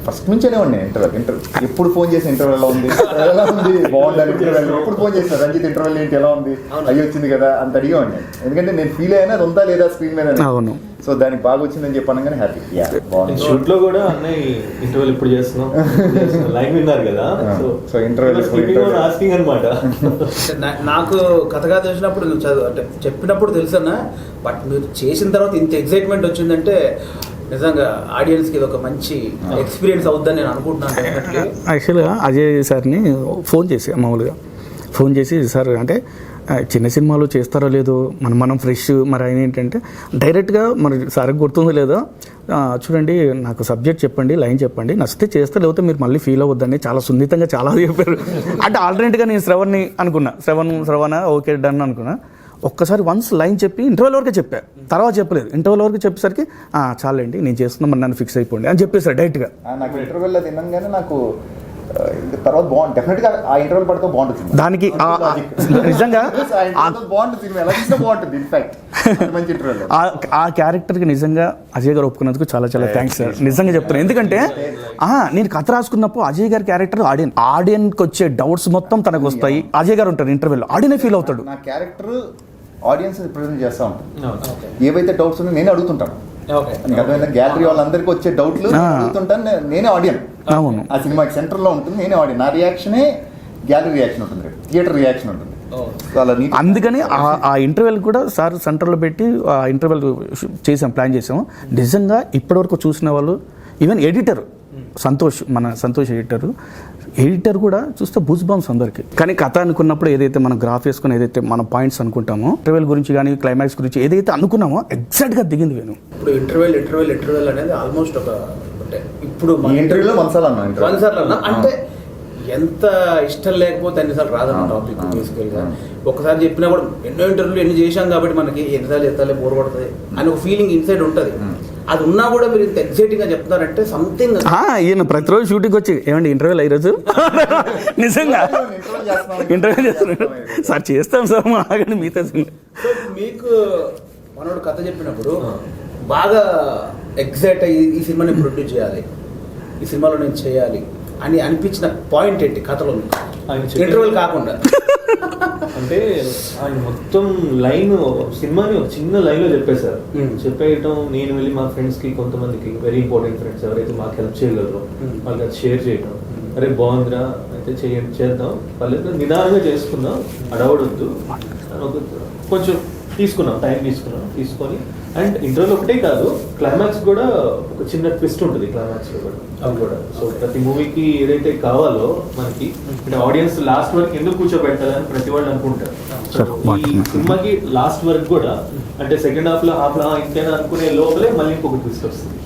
[SPEAKER 4] ఫస్ట్ నుంచేనే ఉన్నాయి ఇంటర్వెల్ ఎప్పుడు ఫోన్ చేసి ఇంటర్వెల్ ఎలా ఉంది బాగుండాలి ఇంటర్వెల్, ఎప్పుడు ఫోన్ చేసిన రంజిత్ ఇంటర్వెల్ ఏంటి ఎలా ఉంది, అయ్యి వచ్చింది కదా అంత అడిగేవాడిని. ఎందుకంటే నేను ఫీల్ అయినా అది ఉందా లేదా స్క్రీన్ మీద. అవును. సో దానికి బాగా వచ్చిందని చెప్పాను కానీ హ్యాపీ.
[SPEAKER 2] షూట్ లో కూడా అన్నయ్య ఇంటర్వెల్ ఇప్పుడు చేస్తున్నాం లైవ్ విన్నారు కదా,
[SPEAKER 4] సో ఇంటర్వెల్
[SPEAKER 2] ఆస్కింగ్ అనమాట.
[SPEAKER 1] నాకు కథగా తెలిసినప్పుడు నువ్వు చదువు అంటే చెప్పినప్పుడు తెలుసన్నా, బట్ మీరు చేసిన తర్వాత ఇంత ఎక్సైట్మెంట్ వచ్చిందంటే నిజంగా ఆడియన్స్కి ఇది ఒక మంచి ఎక్స్పీరియన్స్ అవుద్దని నేను అనుకుంటున్నాను.
[SPEAKER 5] యాక్చువల్గా అజయ్ సార్ని మామూలుగా ఫోన్ చేసి సార్ అంటే చిన్న సినిమాలు చేస్తారో లేదో మనం ఫ్రెష్, మరి ఆయన ఏంటంటే డైరెక్ట్గా మరి సార్కి గుర్తుందో లేదో చూడండి నాకు సబ్జెక్ట్ చెప్పండి, లైన్ చెప్పండి, నచ్చితే చేస్తే లేకపోతే మీరు మళ్ళీ ఫీల్ అవ్వద్దని చాలా సున్నితంగా చాలా చెప్పారు. అంటే ఆల్టర్నేట్గా నేను శ్రవణ్ని అనుకున్నా, శ్రవణ ఓకే డన్ అనుకున్నా. ఒక్కసారి వన్స్ లైన్ చెప్పి ఇంటర్వెల్ వరకే చెప్పా, తర్వాత చెప్పలేదు. ఇంటర్వెల్ వరకు చెప్పేసరికి చాలండి నేను చేస్తున్నా, మరి నన్ను ఫిక్స్ అయిపోండి అని చెప్పేసారు డైరెక్ట్గా.
[SPEAKER 4] నాకు ఇంటర్వెల్ అది వినగానే నాకు తర్వాత బాగుంది, డెఫినెట్గా ఆ ఇంటర్వెల్ పడితే బాగుంటుంది.
[SPEAKER 5] దానికి నిజంగా
[SPEAKER 4] బాగుంటుంది. ఇన్ఫాక్ట్ మంచి ఇంటర్వెల్
[SPEAKER 5] ఆ క్యారెక్టర్కి నిజంగా అజయ్ గారు ఒప్పుకున్నందుకు చాలా చాలా థ్యాంక్స్ సార్. నిజంగా చెప్తున్నాను, ఎందుకంటే నేను కథ రాసుకున్నప్పుడు అజయ్ గారి క్యారెక్టర్ ఆడియన్కి వచ్చే డౌట్స్ మొత్తం తనకు వస్తాయి. అజయ్ గారు ఉంటారు ఇంటర్వెల్, ఆడియనే ఫీల్ అవుతాడు.
[SPEAKER 4] నా క్యారెక్టర్ ఆడియన్స్ రిప్రజెంట్ చేస్తూ ఉంటాను. ఏవైతే డౌట్స్ ఉన్నాయో నేను అడుగుతుంటాను. గ్యాలరీ వాళ్ళందరికీ వచ్చే డౌట్లు అడుగుతుంటాను. నేనే ఆడియన్.
[SPEAKER 5] అవును,
[SPEAKER 4] ఆ సినిమాకి సెంటర్లో ఉంటుంది, నేనే ఆడియన్. నా రియాక్షనే గ్యాలరీ రియాక్షన్ ఉంటుంది, థియేటర్ రియాక్షన్ ఉంటుంది.
[SPEAKER 5] అందుకని ఆ ఇంటర్వెల్ కూడా సార్ సెంటర్లో పెట్టి ఆ ఇంటర్వెల్ ప్లాన్ చేసాం. నిజంగా ఇప్పటివరకు చూసిన వాళ్ళు, ఈవెన్ ఎడిటర్ మన సంతోష్ ఎడిటరు ఎడిటర్ కూడా చూస్తే బూస్ బాంబ్స్ అందరికి. కానీ కథ అనుకున్నప్పుడు ఏదైతే మనం గ్రాఫ్ వేసుకుని ఏదైతే మన పాయింట్స్ అనుకుంటామో, ఇంటర్వెల్ గురించి కానీ క్లైమాక్స్ గురించి ఏదైతే అనుకున్నామో ఎగ్జాక్ట్గా దిగింది వేణు.
[SPEAKER 1] ఇప్పుడు ఇంటర్వెల్ అనేది ఆల్మోస్ట్ ఒక అంటే ఇప్పుడు
[SPEAKER 4] ఈ ఇంటర్వ్యూలో వన్సార్లు అన్నా
[SPEAKER 1] అంటే ఎంత ఇష్టం లేకపోతే అన్నిసార్లు రాదన్న టాపిక్ బేసికల్గా. ఒకసారి చెప్పినా కూడా ఎన్నో ఇంటర్వ్యూలు ఎన్ని చేశాం కాబట్టి మనకి ఎన్నిసార్లు ఎత్తాలే బోర్ పడుతుంది అని ఒక ఫీలింగ్ ఇన్సైడ్ ఉంటుంది. అది ఉన్నా కూడా మీరు ఇంత ఎగ్జైటింగ్ గా చెప్తున్నారంటే సంథింగ్.
[SPEAKER 5] ఈయన ప్రతిరోజు షూటింగ్ వచ్చి ఏమండి ఇంటర్వ్యూలు ఈరోజు నిజంగా ఇంటర్వ్యూ చేస్తున్నాడు సార్, చేస్తాం సార్ ఆగండి మిగతా.
[SPEAKER 1] సో మీకు మనోడు కథ చెప్పినప్పుడు బాగా ఎగ్జైట్ అయ్యి ఈ సినిమాని ప్రొడ్యూస్ చేయాలి, ఈ సినిమాలో నేను చేయాలి అని అనిపించిన పాయింట్ ఏంటి కథలో ఇంటర్వ్యూలు కాకుండా?
[SPEAKER 2] అంటే ఆయన మొత్తం లైన్ సినిమాని ఒక చిన్న లైన్లో చెప్పేశారు. చెప్పేయటం, నేను వెళ్ళి మా ఫ్రెండ్స్కి కొంతమందికి వెరీ ఇంపార్టెంట్ ఫ్రెండ్స్ ఎవరైతే మాకు హెల్ప్ చేయగలరో వాళ్ళకి అది షేర్ చేయటం. అరే బాగుందిరా అయితే చేద్దాం, వాళ్ళకి నిదానంగా చేసుకుందాం, అడవడొద్దు, కొంచెం టైం తీసుకొని అండ్ ఇంటర్వ్యూలో ఒకటే కాదు, క్లైమాక్స్ కూడా ఒక చిన్న ట్విస్ట్ ఉంటుంది క్లైమాక్స్లో కూడా. సో ప్రతి మూవీకి ఏదైతే కావాలో మనకి అంటే ఆడియన్స్ లాస్ట్ వరకు ఎందుకు కూర్చోబెట్టాలని ప్రతి వాళ్ళు అనుకుంటారు. సో ఈ సినిమాకి లాస్ట్ వరకు కూడా అంటే సెకండ్ హాఫ్లో ఇంతేనా అనుకునే లోపలే మళ్ళీ ఇంకొక ట్విస్ట్ వస్తుంది.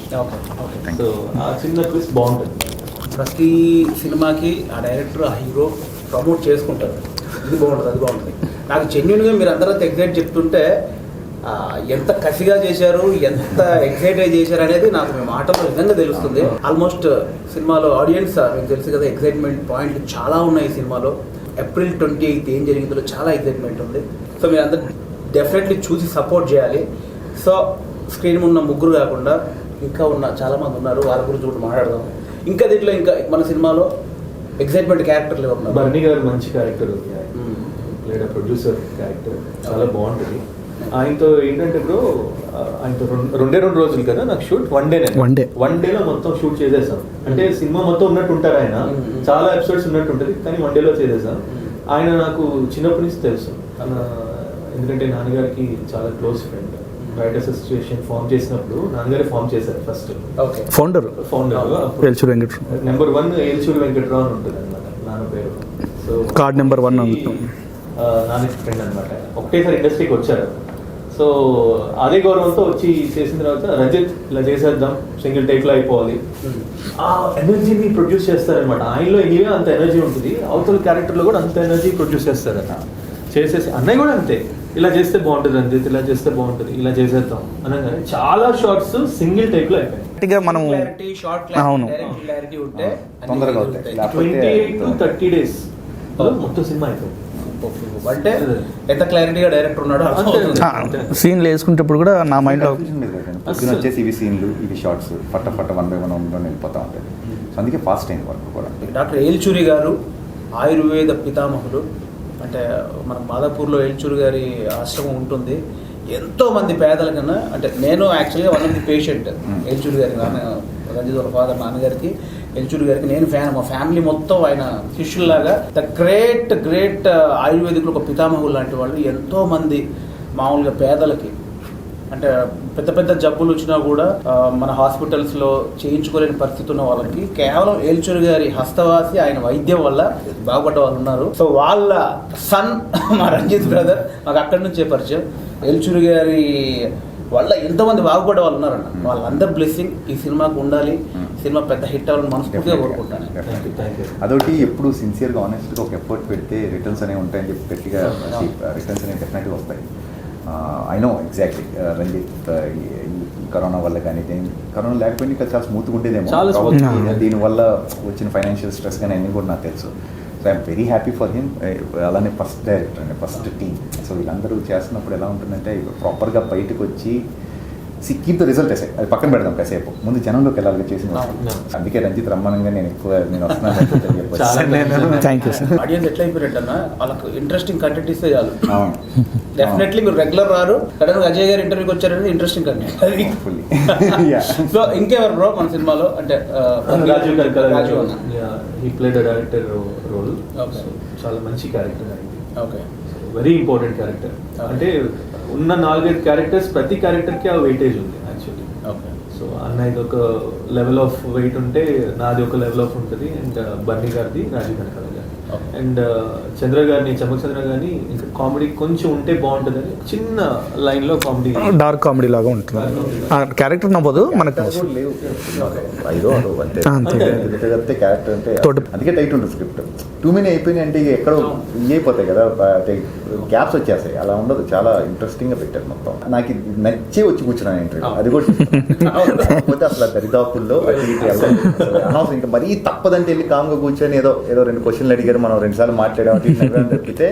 [SPEAKER 2] సో ఆ చిన్న ట్విస్ట్ బాగుంటుంది.
[SPEAKER 1] ప్రతి సినిమాకి ఆ డైరెక్టర్ ఆ హీరో ప్రమోట్ చేసుకుంటారు, ఇది బాగుంటుంది అది బాగుంటుంది. నాకు జెన్యున్గా మీరు అందరూ ఎగ్జైట్ చెప్తుంటే ఎంత కసిగా చేశారు, ఎంత ఎగ్జైట్ అయి చేశారు అనేది నాకు మీ మాటలో నిజంగా తెలుస్తుంది. ఆల్మోస్ట్ సినిమాలో ఆడియన్స్ మీకు తెలుసు కదా, ఎగ్జైట్మెంట్ పాయింట్లు చాలా ఉన్నాయి ఈ సినిమాలో. ఏప్రిల్ 28 ఏం జరిగిందో చాలా ఎగ్జైట్మెంట్ ఉంది. సో మీరు అందరూ డెఫినెట్లీ చూసి సపోర్ట్ చేయాలి. సో స్క్రీన్ ఉన్న ముగ్గురు కాకుండా ఇంకా ఉన్న చాలామంది ఉన్నారు, వాళ్ళ గురించి కూడా మాట్లాడదాం. ఇంకా దీంట్లో ఇంకా మన సినిమాలో ఎగ్జైట్మెంట్ క్యారెక్టర్లు ఉన్నారు.
[SPEAKER 2] బర్నీ గారు మంచి క్యారెక్టర్ ఉంది, లేదా ప్రొడ్యూసర్ క్యారెక్టర్ చాలా బాగుంటుంది. ఆయనతో ఏంటంటే ఇప్పుడు ఆయనతో రెండే రోజులు కదా నాకు షూట్, వన్ డేలో మొత్తం షూట్ చేసేసాం. అంటే సినిమా మొత్తం ఉన్నట్టు ఉంటారు ఆయన, చాలా ఎపిసోడ్స్ ఉన్నట్టు ఉంటుంది, కానీ వన్ డేలో చేసేసాం. ఆయన నాకు చిన్నప్పటి నుంచి తెలుసు, ఎందుకంటే నాన్నగారికి చాలా close friend. Writers association form చేసినప్పుడు నాన్నగారే ఫామ్ చేశారు first.
[SPEAKER 5] Founder number
[SPEAKER 2] 1 Elchuri Venkatarao అని ఉంటుంది అనమాట నాన్న పేరు. సో
[SPEAKER 5] కార్డ్ నెంబర్ 1
[SPEAKER 2] నాన్న ఫ్రెండ్ అనమాట. ఒకటేసారి ఇండస్ట్రీకి వచ్చారు. సో అదే గౌరవంతో వచ్చి చేసిన తర్వాత రంజిత్ ఇలా చేసేద్దాం, సింగిల్ టేక్లో అయిపోవాలి, ఆ ఎనర్జీని ప్రొడ్యూస్ చేస్తారనమాట. ఆయనలో ఎనీవే అంత ఎనర్జీ ఉంటుంది, అవతల క్యారెక్టర్లో కూడా అంత ఎనర్జీ ప్రొడ్యూస్ చేస్తారట. చేసేసి అన్నయ్య కూడా అంతే, ఇలా చేస్తే బాగుంటుంది రంజిత్, ఇలా చేస్తే బాగుంటుంది, ఇలా చేసేద్దాం అనగానే చాలా షార్ట్స్ సింగిల్ టేక్లో అయిపోయాయి.
[SPEAKER 5] మనం
[SPEAKER 2] 28 to 30 days మొత్తం సినిమా అయిపోయింది.
[SPEAKER 1] అంటే ఎంత క్లారిటీగా డైరెక్టర్ ఉన్నాడో
[SPEAKER 5] సీన్లు వేసుకునేటప్పుడు కూడా నా మైండ్లో
[SPEAKER 4] వచ్చేసి ఇవి సీన్లు, ఇవి షార్ట్స్ ఫట్ట 1/1 వెళ్ళిపోతా ఉంటాయి. సో అందుకే ఫాస్ట్ అయింది వర్క్ కూడా.
[SPEAKER 1] డాక్టర్ ఏల్చూరి గారు ఆయుర్వేద పితామహుడు. అంటే మన మాదాపూర్లో ఏల్చూరి గారి ఆశ్రమం ఉంటుంది. ఎంతోమంది పేదల కన్నా, అంటే నేను యాక్చువల్గా one of the patient Elchuri గారి రంజిత్ వాళ్ళ ఫాదర్ నాన్నగారికి, ఏల్చూరి గారికి నేను ఫ్యాన్. మా ఫ్యామిలీ మొత్తం ఆయన శిష్యుల్లాగా. ద గ్రేట్ ఆయుర్వేదికులు ఒక పితామహులు లాంటి వాళ్ళు. ఎంతోమంది మామూలుగా పేదలకి అంటే పెద్ద జబ్బులు వచ్చినా కూడా మన హాస్పిటల్స్లో చేయించుకోలేని పరిస్థితి ఉన్న వాళ్ళకి కేవలం ఏల్చూరి గారి హస్తవాసి ఆయన వైద్యం వల్ల బాగుపడ్డ వాళ్ళు ఉన్నారు. సో వాళ్ళ సన్ మా రంజిత్ బ్రదర్ మాకు అక్కడి నుంచే పరిచయం. ఏల్చూరి గారి వల్ల ఎంతోమంది బాగుపడే వాళ్ళు ఉన్నారన్న. వాళ్ళందరి బ్లెస్సింగ్ ఈ సినిమాకు ఉండాలి, సినిమా పెద్ద హిట్ అవ్వాలని మనస్ఫూర్తిగా కోరుకుంటాను.
[SPEAKER 4] అదొకటి ఎప్పుడు సిన్సియర్గా ఆనెస్ట్గా ఒక ఎఫర్ట్ పెడితే రిటర్న్స్ అనేవి ఉంటాయని చెప్పి గట్టిగా రిటర్న్స్ అనేవి డెఫినెట్గా వస్తాయి. I know exactly Ranjith corona వల్ల కానీ కరోనా లేకపోయినా ఇంకా చాలా స్మూత్గా ఉండేదేమో, దీనివల్ల వచ్చిన ఫైనాన్షియల్ స్ట్రెస్ కానీ అన్నీ కూడా నాకు తెలుసు. So I'm very happy for him. అలానే ఫస్ట్ డైరెక్టర్ అండి, ఫస్ట్ టీమ్. సో వీళ్ళందరూ చేస్తున్నప్పుడు ఎలా ఉంటుందంటే ప్రాపర్గా బయటకు వచ్చి కీప్ ద రిజల్ట్ అసే, అది పక్కన పెడదాం కాసేపు, ముందు జనంలోకి వెళ్ళాలి చేసిన. అందుకే రంజిత్ రమ్మనంగా నేను వస్తున్నాను.
[SPEAKER 5] Thank you sir.
[SPEAKER 1] ఆడియన్స్ ఎట్లా అయిపోయినట్టన్నా వాళ్ళకు ఇంట్రెస్టింగ్ కంటెంట్ ఇస్తే చాలు. డెఫినెట్లీ మీరు రెగ్యులర్ రారు, సడన్ గా అజయ్ గారు ఇంటర్వ్యూకి వచ్చారంటే ఇంట్రెస్టింగ్ కంటెంట్. సో ఇంకెవరు బ్రో మన సినిమాలో అంటే
[SPEAKER 2] రాజు హీ ప్లేడ్ డైరెక్టర్ రోల్. చాలా మంచి character.
[SPEAKER 1] Okay,
[SPEAKER 2] very important character. అంటే ఉన్న 4-5 క్యారెక్టర్స్, ప్రతి క్యారెక్టర్కి ఆ వెయిటేజ్ ఉంది యాక్చువల్లీ.
[SPEAKER 1] ఓకే.
[SPEAKER 2] సో అన్న ఇది ఒక లెవెల్ ఆఫ్ వెయిట్ ఉంటే నాది ఒక లెవెల్ ఆఫ్ ఉంటుంది. అండ్ బన్నీ గారిది రాజీవ్ కనకాల గారి అండ్ చంద్ర గారిని చమక్ చంద్ర గారిని ఇంకా కామెడీ కొంచెం ఉంటే బాగుంటుందని చిన్న లైన్లో కామెడీ
[SPEAKER 5] డార్క్ కామెడీ లాగా ఉంటుంది. ఆ క్యారెక్టర్ నవ్వదు మనకు.
[SPEAKER 4] ఐదో అదో అంతే
[SPEAKER 5] అంతే.
[SPEAKER 4] చెప్తే క్యారెక్టర్ అంటే
[SPEAKER 5] తోట-
[SPEAKER 4] అందుకే టైట్ ఉంటుంది స్క్రిప్ట్. టూ మెనీ అయిపోయినాయి అంటే ఇక ఎక్కడో ఇవి అయిపోతాయి కదా, గ్యాప్స్ వచ్చేస్తాయి. అలా ఉండదు, చాలా ఇంట్రెస్టింగ్ గా పెట్టారు మొత్తం. నాకు ఇది నచ్చే వచ్చి కూర్చున్నాను ఇంటర్వ్యూ, అది కూడా కాకపోతే అసలు దరిదాపుల్లో అనవసరం. ఇంకా మరీ తప్పదంటే వెళ్ళి కామ్గా కూర్చొని ఏదో ఏదో 2 క్వశ్చన్లు అడిగారు, మనం 2 సార్లు మాట్లాడాం తప్పితే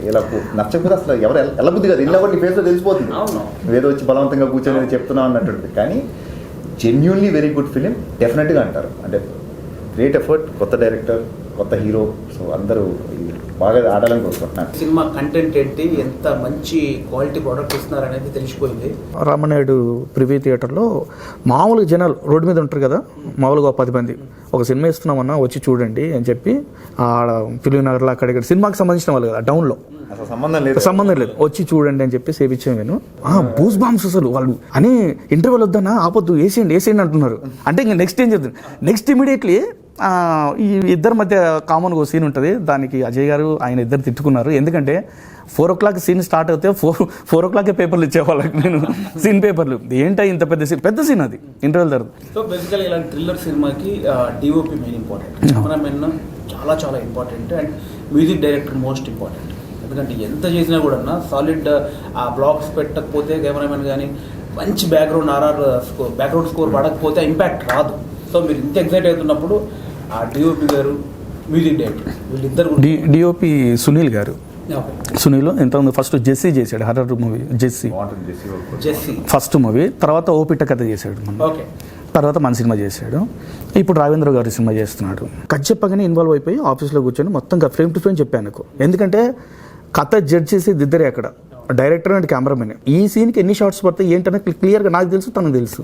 [SPEAKER 4] ఇలా నచ్చకపోతే అసలు ఎవరు వెళ్ళబుద్ధి కదా. ఇలా కూడా నీ ఫేస్లో తెలిసిపోతుంది, నువ్వేదో వచ్చి బలవంతంగా కూర్చొని ఏదో చెప్తున్నావు అన్నట్టు. కానీ జెన్యున్లీ వెరీ గుడ్ ఫిలిం డెఫినెట్గా అంటారు. అంటే గ్రేట్ ఎఫర్ట్, కొత్త డైరెక్టర్, కొత్త హీరో, సో అందరూ బాగా ఆడాలని కోరుకుంటున్నాను.
[SPEAKER 1] సినిమా కంటెంట్ ఏంటి, ఎంత మంచి క్వాలిటీ ప్రోడక్ట్ ఇస్తున్నారు అనేది తెలిసిపోయింది.
[SPEAKER 5] రామనాయుడు ప్రివ్యూ థియేటర్లో మామూలుగా జనాలు రోడ్డు మీద ఉంటారు కదా, మామూలుగా 10 మంది ఒక సినిమా ఇస్తున్నామన్నా వచ్చి చూడండి అని చెప్పి ఆడ ఫిలిం నగర్లో అక్కడ సినిమాకి సంబంధించిన వాళ్ళు కదా, టౌన్లో
[SPEAKER 4] అసలు సంబంధం లేదు,
[SPEAKER 5] వచ్చి చూడండి అని చెప్పి సేవించాను నేను. బూస్ బాంబ్స్ అసలు వాళ్ళు అని ఇంటర్వెల్ వద్దన్నా ఆపొద్దు, వేసేయండి అంటున్నారు. అంటే ఇంకా నెక్స్ట్ ఏం చేద్దాం, నెక్స్ట్ ఇమీడియట్లీ ఈ ఇద్దరి మధ్య కామన్గా ఒక సీన్ ఉంటుంది. దానికి అజయ్ గారు ఆయన ఇద్దరు తిట్టుకున్నారు. ఎందుకంటే 4 o'clock సీన్ స్టార్ట్ అవుతే 4 o'clock పేపర్లు ఇచ్చేవాళ్ళకి నేను, సీన్ పేపర్లు. ఏంటో ఇంత పెద్ద సీన్ అది ఇంటర్వెల్ తర్వాత.
[SPEAKER 1] సో బేసికల్గా ఇలాంటి థ్రిల్లర్ సినిమాకి డిఓపి మెయిన్ ఇంపార్టెంట్, కెమెరామెన్ చాలా important, and music director most important. ఎందుకంటే ఎంత చేసినా కూడా సాలిడ్ ఆ బ్లాక్స్ పెట్టకపోతే కెమెరామెన్ కానీ మంచి బ్యాక్గ్రౌండ్ స్కోర్ పడకపోతే ఇంపాక్ట్ రాదు. సో మీరు ఇంత ఎక్సైట్ అవుతున్నప్పుడు ఆ డిఓపి గారు, మ్యూజిక్ డైరెక్టర్, వీళ్ళిద్దరు
[SPEAKER 5] డిఓపి సునీల్ గారు. సునీల్ ఇంతకుముందు ఫస్ట్ జెస్సీ చేశాడు, horror movie
[SPEAKER 1] Jessie
[SPEAKER 5] first movie. తర్వాత ఓపిట కథ చేశాడు,
[SPEAKER 1] ఓకే.
[SPEAKER 5] తర్వాత మన సినిమా చేశాడు. ఇప్పుడు రావేంద్ర గారి సినిమా చేస్తున్నాడు. కథ చెప్పగానే ఇన్వాల్వ్ అయిపోయి ఆఫీస్లో కూర్చొని మొత్తం ఫ్రేమ్ టు ఫ్రేమ్ చెప్పాను నాకు. ఎందుకంటే కథ జడ్జ్ చేసి దిద్దరే అక్కడ, డైరెక్టర్ అండ్ కెమెరామెన్. ఈ సీన్కి ఎన్ని షార్ట్స్ పడతాయి ఏంటనే క్లియర్గా నాకు తెలుసు, తనకు తెలుసు.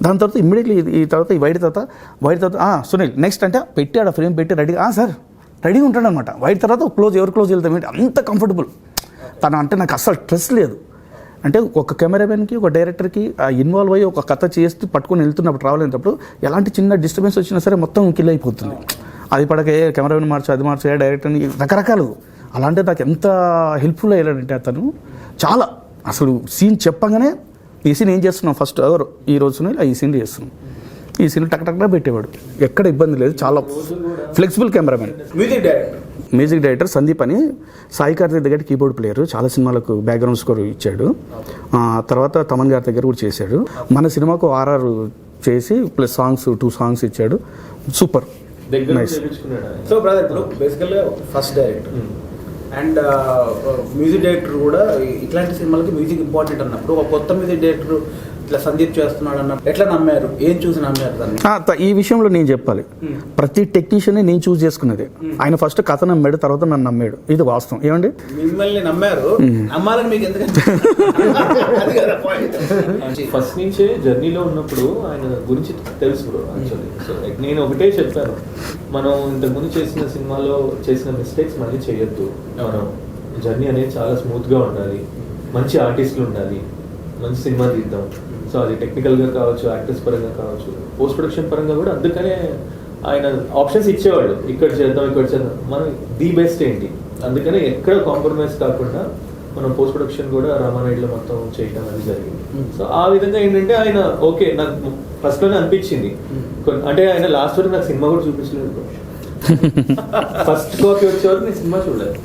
[SPEAKER 5] దాని తర్వాత ఇమ్మీడియట్లీ ఈ తర్వాత ఈ వైట్ తర్వాత సునీల్ నెక్స్ట్ అంటే పెట్టి ఆడ ఫ్రేమ్ పెట్టి రెడీగా సార్ రెడీగా ఉంటాడు అనమాట. వైట్ తర్వాత ఎవరు క్లోజ్ వెళ్తాం ఏంటి అంత కంఫర్టబుల్ తను అంటే నాకు అస్సలు స్ట్రెస్ లేదు. అంటే ఒక కెమెరామెన్కి ఒక డైరెక్టర్కి ఇన్వాల్వ్ అయ్యి ఒక కథ చేస్తూ పట్టుకొని వెళ్తున్నప్పుడు ట్రావెల్ అయినప్పుడు ఎలాంటి చిన్న డిస్టర్బెన్స్ వచ్చినా సరే మొత్తం కిల్ అయిపోతుంది. అది పడకే కెమెరామెన్ మార్చు, అది మార్చు, డైరెక్టర్ని రకరకాలు. అలాంటి నాకు ఎంత హెల్ప్ఫుల్ అయ్యాడంటే అతను చాలా. అసలు సీన్ చెప్పగానే ఈ సీన్ ఏం చేస్తున్నాం ఫస్ట్ ఎవరు ఈ రోజు ఈ సీన్ చేస్తున్నాం, ఈ సీన్ టక్గా పెట్టేవాడు, ఎక్కడ ఇబ్బంది లేదు. చాలా flexible cameraman. Music director Sandeep అని, సాయి కార్తిక్ దగ్గర కీబోర్డ్ ప్లేయర్, చాలా సినిమాలకు బ్యాక్గ్రౌండ్ స్కోర్ ఇచ్చాడు. తర్వాత తమన్ గారి దగ్గర కూడా చేశాడు. మన సినిమాకు RR చేసి ప్లస్ సాంగ్స్ 2 songs ఇచ్చాడు. Super nice.
[SPEAKER 1] సో బ్రదర్ ఇప్పుడు బేసికల్గా first director and music director కూడా ఇట్లాంటి సినిమాలకి మ్యూజిక్ ఇంపార్టెంట్ అన్నప్పుడు ఒక కొత్త మ్యూజిక్ డైరెక్టర్ ఇట్లా సందీప్ చేస్తున్నాడు అన్నప్పుడు ఎట్లా నమ్మారు, ఏం చూసి నమ్మారు దాన్ని?
[SPEAKER 5] ఈ విషయంలో నేను చెప్పాలి, ప్రతి టెక్నీషియన్ నేను చూస్ చేసుకున్నది. ఆయన ఫస్ట్ కథ నమ్మాడు, తర్వాత నన్ను నమ్మాడు. ఇది వాస్తవం. ఏమండి
[SPEAKER 1] మిమ్మల్ని నమ్మారు, నమ్మాలని మీకు ఎందుకంటే
[SPEAKER 2] ఫస్ట్ నుంచే జర్నీలో ఉన్నప్పుడు ఆయన గురించి తెలుసు బ్రో యాక్చువల్లీ. సో నేను ఒకటే చెప్పాను, మనం ఇంతకుముందు చేసిన సినిమాలో చేసిన మిస్టేక్స్ మళ్ళీ చేయొద్దు. మనం జర్నీ అనేది చాలా స్మూత్గా ఉండాలి, మంచి ఆర్టిస్టులు ఉండాలి, మంచి సినిమా తీద్దాం. సో అది టెక్నికల్గా కావచ్చు, యాక్టర్స్ పరంగా కావచ్చు, పోస్ట్ ప్రొడక్షన్ పరంగా కూడా. అందుకనే ఆయన ఆప్షన్స్ ఇచ్చేవాళ్ళు, ఇక్కడ చేద్దాం మనం ది బెస్ట్ ఏంటి. అందుకనే ఎక్కడ కాంప్రమైజ్ కాకుండా మనం పోస్ట్ ప్రొడక్షన్ కూడా రామానాయుడులో మొత్తం చేయడం అనేది జరిగింది. సో ఆ విధంగా ఏంటంటే ఆయన ఓకే నాకు ఫస్ట్లోనే అనిపించింది. అంటే ఆయన లాస్ట్ వరకు నాకు సినిమా కూడా చూపించలేదు. ఫస్ట్ కాపీ వచ్చే వరకు నేను సినిమా చూడలేదు.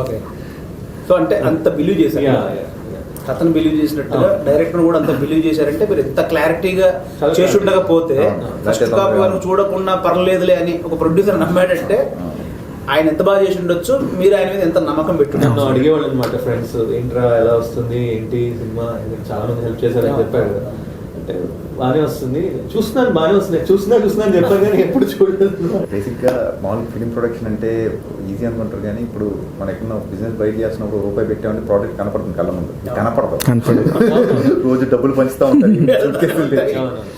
[SPEAKER 1] ఓకే. సో అంటే అంత బిలీవ్ చేశారు, అతను బిలీవ్ చేసినట్టుగా డైరెక్టర్ కూడా అంత బిలీవ్ చేశారంటే మీరు ఎంత క్లారిటీగా చేసి ఉండకపోతే ఫస్ట్ కాపీ వరకు చూడకుండా పర్లేదులే అని ఒక ప్రొడ్యూసర్ నమ్మాడంటే ఆయన ఎంత బాగా చేసి ఉండొచ్చు, మీరు ఆయన మీద ఎంత నమ్మకం పెట్టున్నారు.
[SPEAKER 2] అడిగేవాళ్ళు అనమాట ఫ్రెండ్స్, ఏంట్రా ఎలా వస్తుంది ఏంటి సినిమా, చాలా మంది హెల్ప్ చేశారని చెప్పాడు కదా. అంటే బాగానే వస్తుంది, చూస్తున్నాను బాగానే వస్తుంది, చూస్తున్నాను చెప్పాను కానీ ఎప్పుడు చూడలేదు.
[SPEAKER 4] బేసిక్గా మామూలు ఫిలిం ప్రొడక్షన్ అంటే ఈజీ అనుకుంటారు, కానీ ఇప్పుడు మన ఎక్కడ బిజినెస్ బయట చేస్తున్నప్పుడు రూపాయి పెట్టామంటే ప్రోడక్ట్ కనపడుతుంది కళ్ళ ముందు, కనపడదు. రోజు డబ్బులు పంచుతూ ఉంటారు.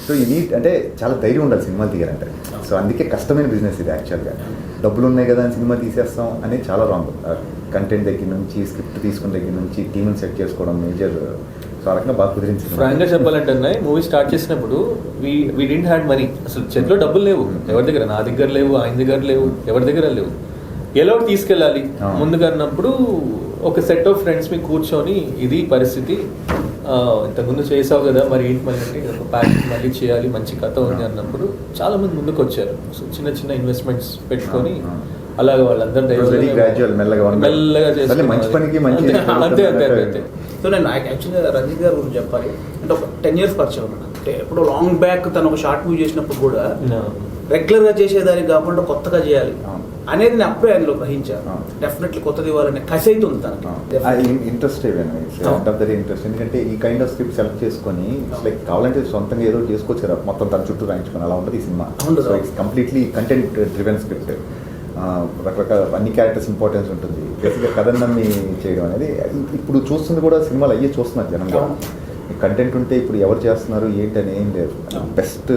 [SPEAKER 4] సో ఈ నీట్ అంటే చాలా ధైర్యం ఉండాలి సినిమాలు తీయాలంటే. సో అందుకే కష్టమైన బిజినెస్ ఇది యాక్చువల్గా. డబ్బులు ఉన్నాయి కదా అని సినిమా తీసేస్తాం అనేది చాలా రాంగ్. కంటెంట్ దగ్గర నుంచి, స్క్రిప్ట్ తీసుకున్న దగ్గర నుంచి, టీమ్ని సెట్ చేసుకోవడం మేజర్ సో ఆ రకంగా బాగా కుదిరింది.
[SPEAKER 2] ఫ్రాంక్ గా చెప్పాలంటే మూవీ స్టార్ట్ చేసినప్పుడు వి డింట్ హ్యాడ్ మనీ. అసలు చేతిలో డబ్బులు లేవు ఎవరి దగ్గర, నా దగ్గర లేవు, ఆయన దగ్గర లేవు, ఎవరి దగ్గర లేవు. ఎలా తీసుకెళ్ళాలి ముందుగా అన్నప్పుడు ఒక సెట్ ఆఫ్ ఫ్రెండ్స్ మీ కూర్చొని ఇది పరిస్థితి, ఇంతకుముందు చేసావు కదా మరి ఏంటి మళ్ళీ అంటే ఒక ప్యాకేజ్ మళ్ళీ చేయాలి, మంచి కథ ఉంది అన్నప్పుడు చాలా మంది ముందుకు వచ్చారు. సో చిన్న చిన్న ఇన్వెస్ట్మెంట్స్ పెట్టుకొని అలాగే వాళ్ళందరూ మెల్లగా చేస్తారు. అంతే అంతే అంతే అంతే.
[SPEAKER 1] సో నేను యాక్చువల్గా రంజిత్ గారి గురించి చెప్పాలి అంటే ఒక 10 years పరిచయం ఉన్నాను. అంటే ఎప్పుడో లాంగ్ బ్యాక్ తను ఒక షార్ట్ మూవీ చేసినప్పుడు కూడా రెగ్యులర్గా చేసేదానికి కాకుండా కొత్తగా చేయాలి అనేది నేను అప్పుడే అందులో గ్రహించాను. డెఫినెట్లీ కొత్తది ఇవ్వాలనే కసి అయితే ఉంది తనకి.
[SPEAKER 4] ఇంట్రెస్ట్ ఇంట్రెస్ట్ ఎందుకంటే ఈ కైండ్ ఆఫ్ స్క్రిప్ట్ సెలెక్ట్ చేసుకొని లైక్ కావాలంటే సొంతంగా ఏదో చేసుకోవచ్చు కదా, మొత్తం తన చుట్టూ రాయించుకొని అలా ఉంటుంది ఈ cinema. So it's completely content driven script. రకరకాల అన్ని క్యారెక్టర్స్ ఇంపార్టెన్స్ ఉంటుంది. బేసిక్గా కథను నమ్మి చేయడం అనేది ఇప్పుడు చూస్తుంది కూడా సినిమాలు అయ్యే చూస్తున్నారు జనంగా. కంటెంట్ ఉంటే ఇప్పుడు ఎవరు చేస్తున్నారు ఏంటి అని ఏం లేదు. బెస్ట్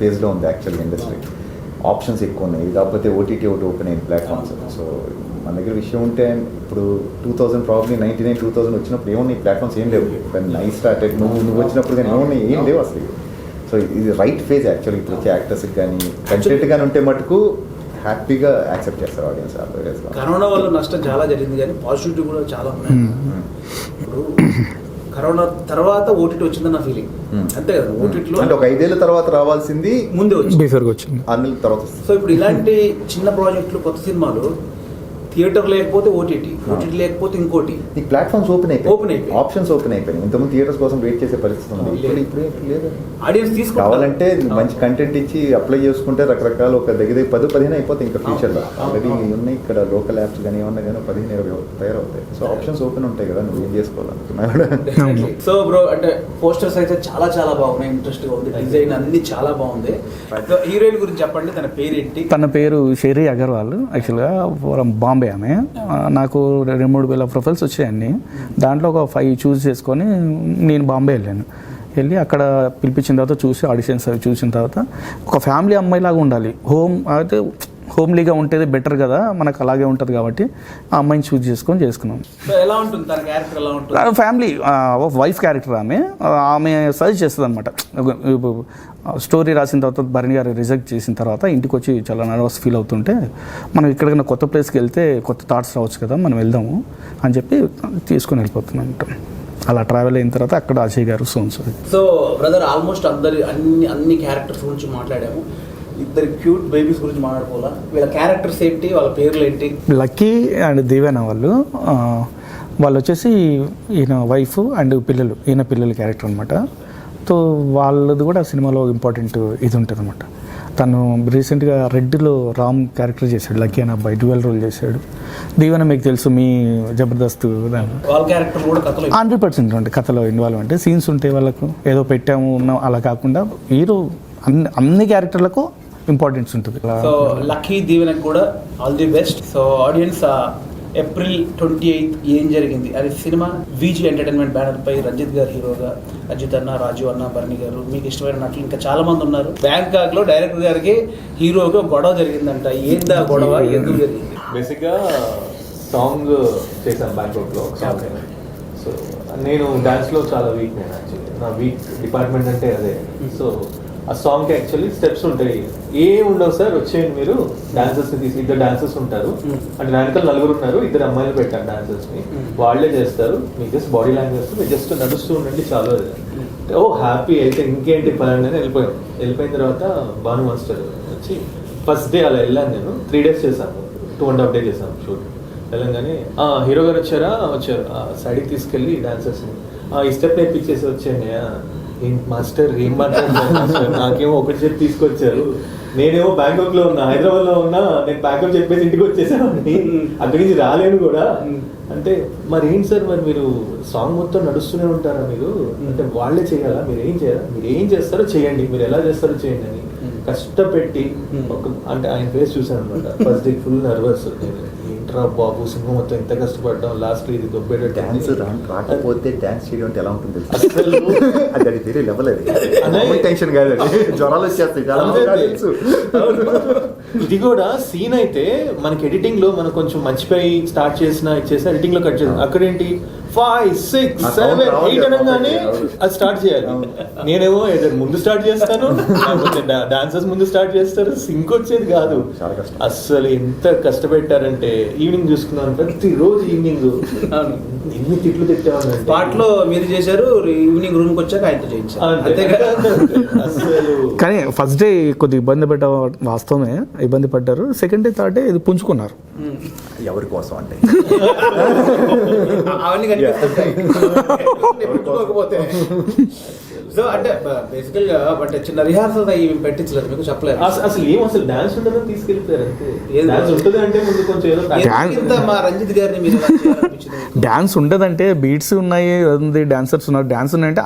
[SPEAKER 4] ఫేజ్లో ఉంది యాక్చువల్గా ఇండస్ట్రీ. ఆప్షన్స్ ఎక్కువ ఉన్నాయి. ఇది కాకపోతే ఓటీటీ ఒకటి ఓపెన్ అయింది ప్లాట్ఫామ్స్. సో మన దగ్గర విషయం ఉంటే ఇప్పుడు 2000 ప్రాబ్లీ 99-2000 వచ్చినప్పుడు ఏమున్నాయి ప్లాట్ఫామ్స్ ఏం లేవు. నైస్ స్టార్టెడ్ నువ్వు వచ్చినప్పుడు కానీ ఏమున్నాయి ఏం లేవు అసలు. సో ఇది రైట్ ఫేజ్ యాక్చువల్గా ఇప్పుడు వచ్చే యాక్టర్స్కి కానీ కంటెంట్ కానీ ఉంటే మటుకు హ్యాపీగా యాక్సెప్ట్ చేస్తారు ఆడియన్స్.
[SPEAKER 1] కరోనా వల్ల నష్టం చాలా జరిగింది కానీ పాజిటివిటీ కూడా చాలా ఉన్నాయి. ఇప్పుడు కరోనా తర్వాత ఓటీటీ వచ్చిందని నా ఫీలింగ్. అంతే కదా, ఓటీటీలో
[SPEAKER 4] అంటే ఒక 5 ఏళ్ళ తర్వాత రావాల్సింది
[SPEAKER 1] ముందే వచ్చింది,
[SPEAKER 4] 6 నెలల తర్వాత.
[SPEAKER 1] సో ఇప్పుడు ఇలాంటి చిన్న ప్రాజెక్టులు కొత్త సినిమాలు థియేటర్ లేకపోతే ఓటీటీ లేకపోతే ఇంకోటి
[SPEAKER 4] ఈ ప్లాట్ఫామ్స్ ఓపెన్ అయిపోయి ఆప్షన్స్ ఓపెన్ అయిపోయినాయి. ఇంతకుముందు థియేటర్స్ కోసం వెయిట్ చేసే పరిస్థితి ఉంది. ఇప్పుడు లేదు.
[SPEAKER 1] ఆడియన్స్ తీసుకో
[SPEAKER 4] కావాలంటే మంచి కంటెంట్ ఇచ్చి అప్లై చేసుకుంటే రకరకాల ఒక దగ్గర 10-15 అయిపోతాయి ఇంకా ఫ్యూచర్లో. ఆల్రెడీ ఉన్నాయి ఇక్కడ లోకల్ యాప్స్ కానీ ఏమన్నా కానీ 15-20 తయారవుతాయి. సో ఆప్షన్స్ ఓపెన్ ఉంటాయి కదా, నువ్వు ఏం చేసుకోవాలి.
[SPEAKER 1] సో బ్రో అంటే పోస్టర్స్ అయితే చాలా చాలా బాగున్నాయి, ఇంట్రెస్ట్ గా ఉంది, డిజైన్ అన్ని చాలా బాగుంది. హీరోయిన్ గురించి చెప్పండి, తన పేరు ఏంటి?
[SPEAKER 5] తన పేరు షెరీ అగర్వాల్. యాక్చువల్గా బాంబే ఆమె. నాకు 2-3 వేల ప్రొఫైల్స్ వచ్చాయండి. దాంట్లో ఒక 5 చూస్ చేసుకొని నేను బాంబే వెళ్ళి అక్కడ పిలిపించిన తర్వాత చూసి ఆడిషన్స్ అవి చూసిన తర్వాత ఒక ఫ్యామిలీ అమ్మాయిలాగా ఉండాలి. అయితే హోమ్లీగా ఉంటేది బెటర్ కదా, మనకు అలాగే ఉంటుంది కాబట్టి ఆ అమ్మాయిని చూస్ చేసుకున్నాం.
[SPEAKER 1] ఎలా ఉంటుంది తన క్యారెక్టర్? ఎలా ఉంటుంది?
[SPEAKER 5] Family wife character. ఆమె సజెస్ట్ చేస్తుంది అనమాట. స్టోరీ రాసిన తర్వాత భరణి గారు రిజెక్ట్ చేసిన తర్వాత ఇంటికి వచ్చి చాలా నర్వస్ ఫీల్ అవుతుంటే మనం ఎక్కడికైనా కొత్త ప్లేస్కి వెళ్తే కొత్త థాట్స్ రావచ్చు కదా, మనం వెళ్దాము అని చెప్పి తీసుకొని వెళ్ళిపోతున్నాం. అలా ట్రావెల్ అయిన తర్వాత అక్కడ అజయ్ గారు
[SPEAKER 1] సో బ్రదర్ ఆల్మోస్ట్ అన్ని క్యారెక్టర్స్ గురించి మాట్లాడాము. ఇద్దరు క్యూట్ బేబీస్ గురించి మాట్లాడుకోవాలా? వీళ్ళ క్యారెక్టర్స్ ఏంటి, వాళ్ళ పేర్లు ఏంటి?
[SPEAKER 5] లక్కీ అండ్ దీవెన వాళ్ళు వచ్చేసి ఈయన వైఫ్ అండ్ పిల్లలు, ఈయన పిల్లల క్యారెక్టర్ అనమాట. సో వాళ్ళది కూడా సినిమాలో ఇంపార్టెంట్ ఇది ఉంటుంది అనమాట. తను రీసెంట్గా రెడ్లో రామ్ క్యారెక్టర్ చేశాడు. లక్కీ అని అబ్బాయి డ్యూయల్ రోల్ చేశాడు. దీవెన మీకు తెలుసు, మీ జబర్దస్త్
[SPEAKER 1] వాళ్ళ క్యారెక్టర్ కూడా
[SPEAKER 5] 100% ఉంటుంది. కథలో ఇన్వాల్వ్ సీన్స్ ఉంటాయి వాళ్ళకు, ఏదో పెట్టాము ఉన్నాం అలా కాకుండా హీరో అన్ని క్యారెక్టర్లకు ఇంపార్టెన్స్ ఉంటుంది.
[SPEAKER 1] సో లక్కీ దీవెనకు కూడా all the best. So audience April 28th ఏం జరిగింది అది సినిమా వీజీ ఎంటర్టైన్మెంట్ బ్యానర్ పై రంజిత్ గారు హీరోగా, అజిత్ అన్న, రాజు అన్న, భరణి గారు, మీకు ఇష్టమైన నటులు ఇంకా చాలా మంది ఉన్నారు. బ్యాంకాక్ లో డైరెక్టర్ గారికి హీరోగా గొడవ జరిగిందంట. ఏందా గొడవ, ఎందుకు జరిగింది?
[SPEAKER 2] బేసిక్గా సాంగ్ చేశాను బ్యాంకాక్లో. సో నేను డాన్స్లో చాలా వీక్. నేను యాక్చువల్లీ నా వీక్ డిపార్ట్మెంట్ అంటే అదే. సో ఆ సాంగ్కి యాక్చువల్లీ స్టెప్స్ ఉంటాయి, ఏం ఉండవు సార్, వచ్చేయండి మీరు డాన్సర్స్ని తీసి. 2 డాన్సర్స్ ఉంటారు అంటే వెనకాల 4 ఉన్నారు, 2 అమ్మాయిలు పెట్టారు డాన్సర్స్ని, వాళ్ళే చేస్తారు. మీకు జస్ట్ బాడీ లాంగ్వేజ్, మీరు జస్ట్ నడుస్తూ ఉండండి చాలు. ఓ హ్యాపీ అయితే ఇంకేంటి పని అని వెళ్ళిపోయిన తర్వాత భాను మాస్టర్ వచ్చి ఫస్ట్ డే అలా వెళ్ళాను. నేను 3 days చేశాను, 2.5 days చేశాను షూట్. వెళ్ళంగానే హీరో గారు వచ్చారు సైడ్కి తీసుకెళ్ళి డాన్సర్స్ని ఈ స్టెప్ నేర్పించేసి వచ్చాను. ఏం మాస్టర్ ఏం మాట్లాడుతున్నారు, నాకేమో ఒకటి చెప్పి తీసుకొచ్చారు. నేనేమో బ్యాంకాక్ లో ఉన్నా, హైదరాబాద్ లో ఉన్నా. నేను బ్యాంకాక్ చెప్పేసి ఇంటికి వచ్చేసామండి, అక్కడి నుంచి రాలేను కూడా. అంటే మరి ఏంటి సార్, మరి మీరు సాంగ్ మొత్తం నడుస్తూనే ఉంటారా మీరు అంటే వాళ్ళే చేయాలా, మీరు ఏం చేయాలా, మీరు ఏం చేస్తారో చేయండి, మీరు ఎలా చేస్తారో చేయండి అని కష్టపెట్టి అంటే ఆయన ఫేస్ చూసాను అనమాట. First day full nervous. ఏంట్రా బాబు సినిమా మొత్తం ఎంత కష్టపడ్డాం, లాస్ట్ ఇది దొబ్బేట
[SPEAKER 4] డాన్స్ రాకపోతే డాన్స్ చేయడం అంటే ఎలా ఉంటుంది అసలు అది వేరే లెవెల్. అది టెన్షన్ కాదు, జ్వరాలు వచ్చేస్తాయి.
[SPEAKER 2] ఇది కూడా సీన్ అయితే మనకి ఎడిటింగ్ లో మనం కొంచెం మర్చిపోయి స్టార్ట్ చేసిన ఇచ్చేసి ఎడిటింగ్ లో కట్ చేసాం. అక్కడేంటి 5, 6, 7, 8 అనగానే అది స్టార్ట్ చేయాలి. నేనేమో ఏదైనా ముందు స్టార్ట్ చేస్తాను, డాన్సర్స్ ముందు స్టార్ట్ చేస్తారు, సింక్ వచ్చేది కాదు. అస్సలు ఎంత కష్టపెట్టారంటే ఈవినింగ్ చూసుకున్నాను, ప్రతిరోజు ఈవినింగ్ ఎన్ని తిట్లు తిట్టేవాళ్ళు.
[SPEAKER 1] పాటలో మీరు చేశారు, ఈవినింగ్ రూమ్కి వచ్చాక ఆయనతో చేయించారు.
[SPEAKER 2] అసలు
[SPEAKER 5] కానీ ఫస్ట్ డే కొద్దిగా ఇబ్బంది పెట్ట వాస్తవమే, ఇబ్బంది పడ్డారు. సెకండ్ డే థర్డ్ డే ఇది పుంజుకున్నారు.
[SPEAKER 4] ఎవరి కోసం అంటే
[SPEAKER 1] అవన్నీ కనిపిస్తుంటాయి సో అంటే బేసికల్ గా బట్ చిన్న రిహార్సల్ అవి పెట్టించలేదు, మీకు చెప్పలేదు.
[SPEAKER 2] అసలు డాన్స్ ఉంటుందని తీసుకెళ్ళిపోయారు అంతే. డాన్స్ ఉంటుంది అంటే ముందు కొంచెం ఏదో
[SPEAKER 1] ఇంత మా రంజిత్ గారిని మీరు ఎలా చేయాలనిపించింది?
[SPEAKER 5] డ్యాన్స్ ఉండదంటే బీట్స్ ఉన్నాయి, ఉంది డాన్సర్స్ ఉన్నారు, డ్యాన్స్ ఉన్నాయంటే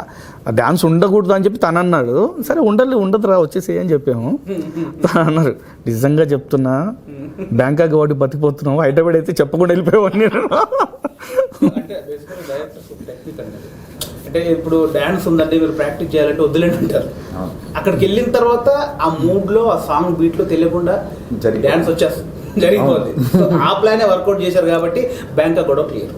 [SPEAKER 5] డ్యాన్స్ ఉండకూడదు అని చెప్పి తను అన్నాడు. సరే ఉండదురా వచ్చేసి అని చెప్పాము. తను అన్నారు నిజంగా చెప్తున్నా, బ్యాంకాక్ వాటి బతికిపోతున్నావు, హైదరాబాద్ అయితే చెప్పకుండా వెళ్ళిపోయావు నేను.
[SPEAKER 1] అంటే బేసికల్ డైరెక్టర్స్ టెక్నిక్ అనేది అంటే ఇప్పుడు డాన్స్ ఉందంటే మీరు ప్రాక్టీస్ చేయాలంటే వద్దులేండి అంటారు. అక్కడికి వెళ్ళిన తర్వాత ఆ మూడ్ లో ఆ సాంగ్ బీట్ లో తెలియకుండా డాన్స్ వచ్చేస్తుంది, జరిగిపోతుంది. ఆ ప్లానే వర్కౌట్ చేశారు కాబట్టి బ్యాంకాక్ కూడా క్లియర్.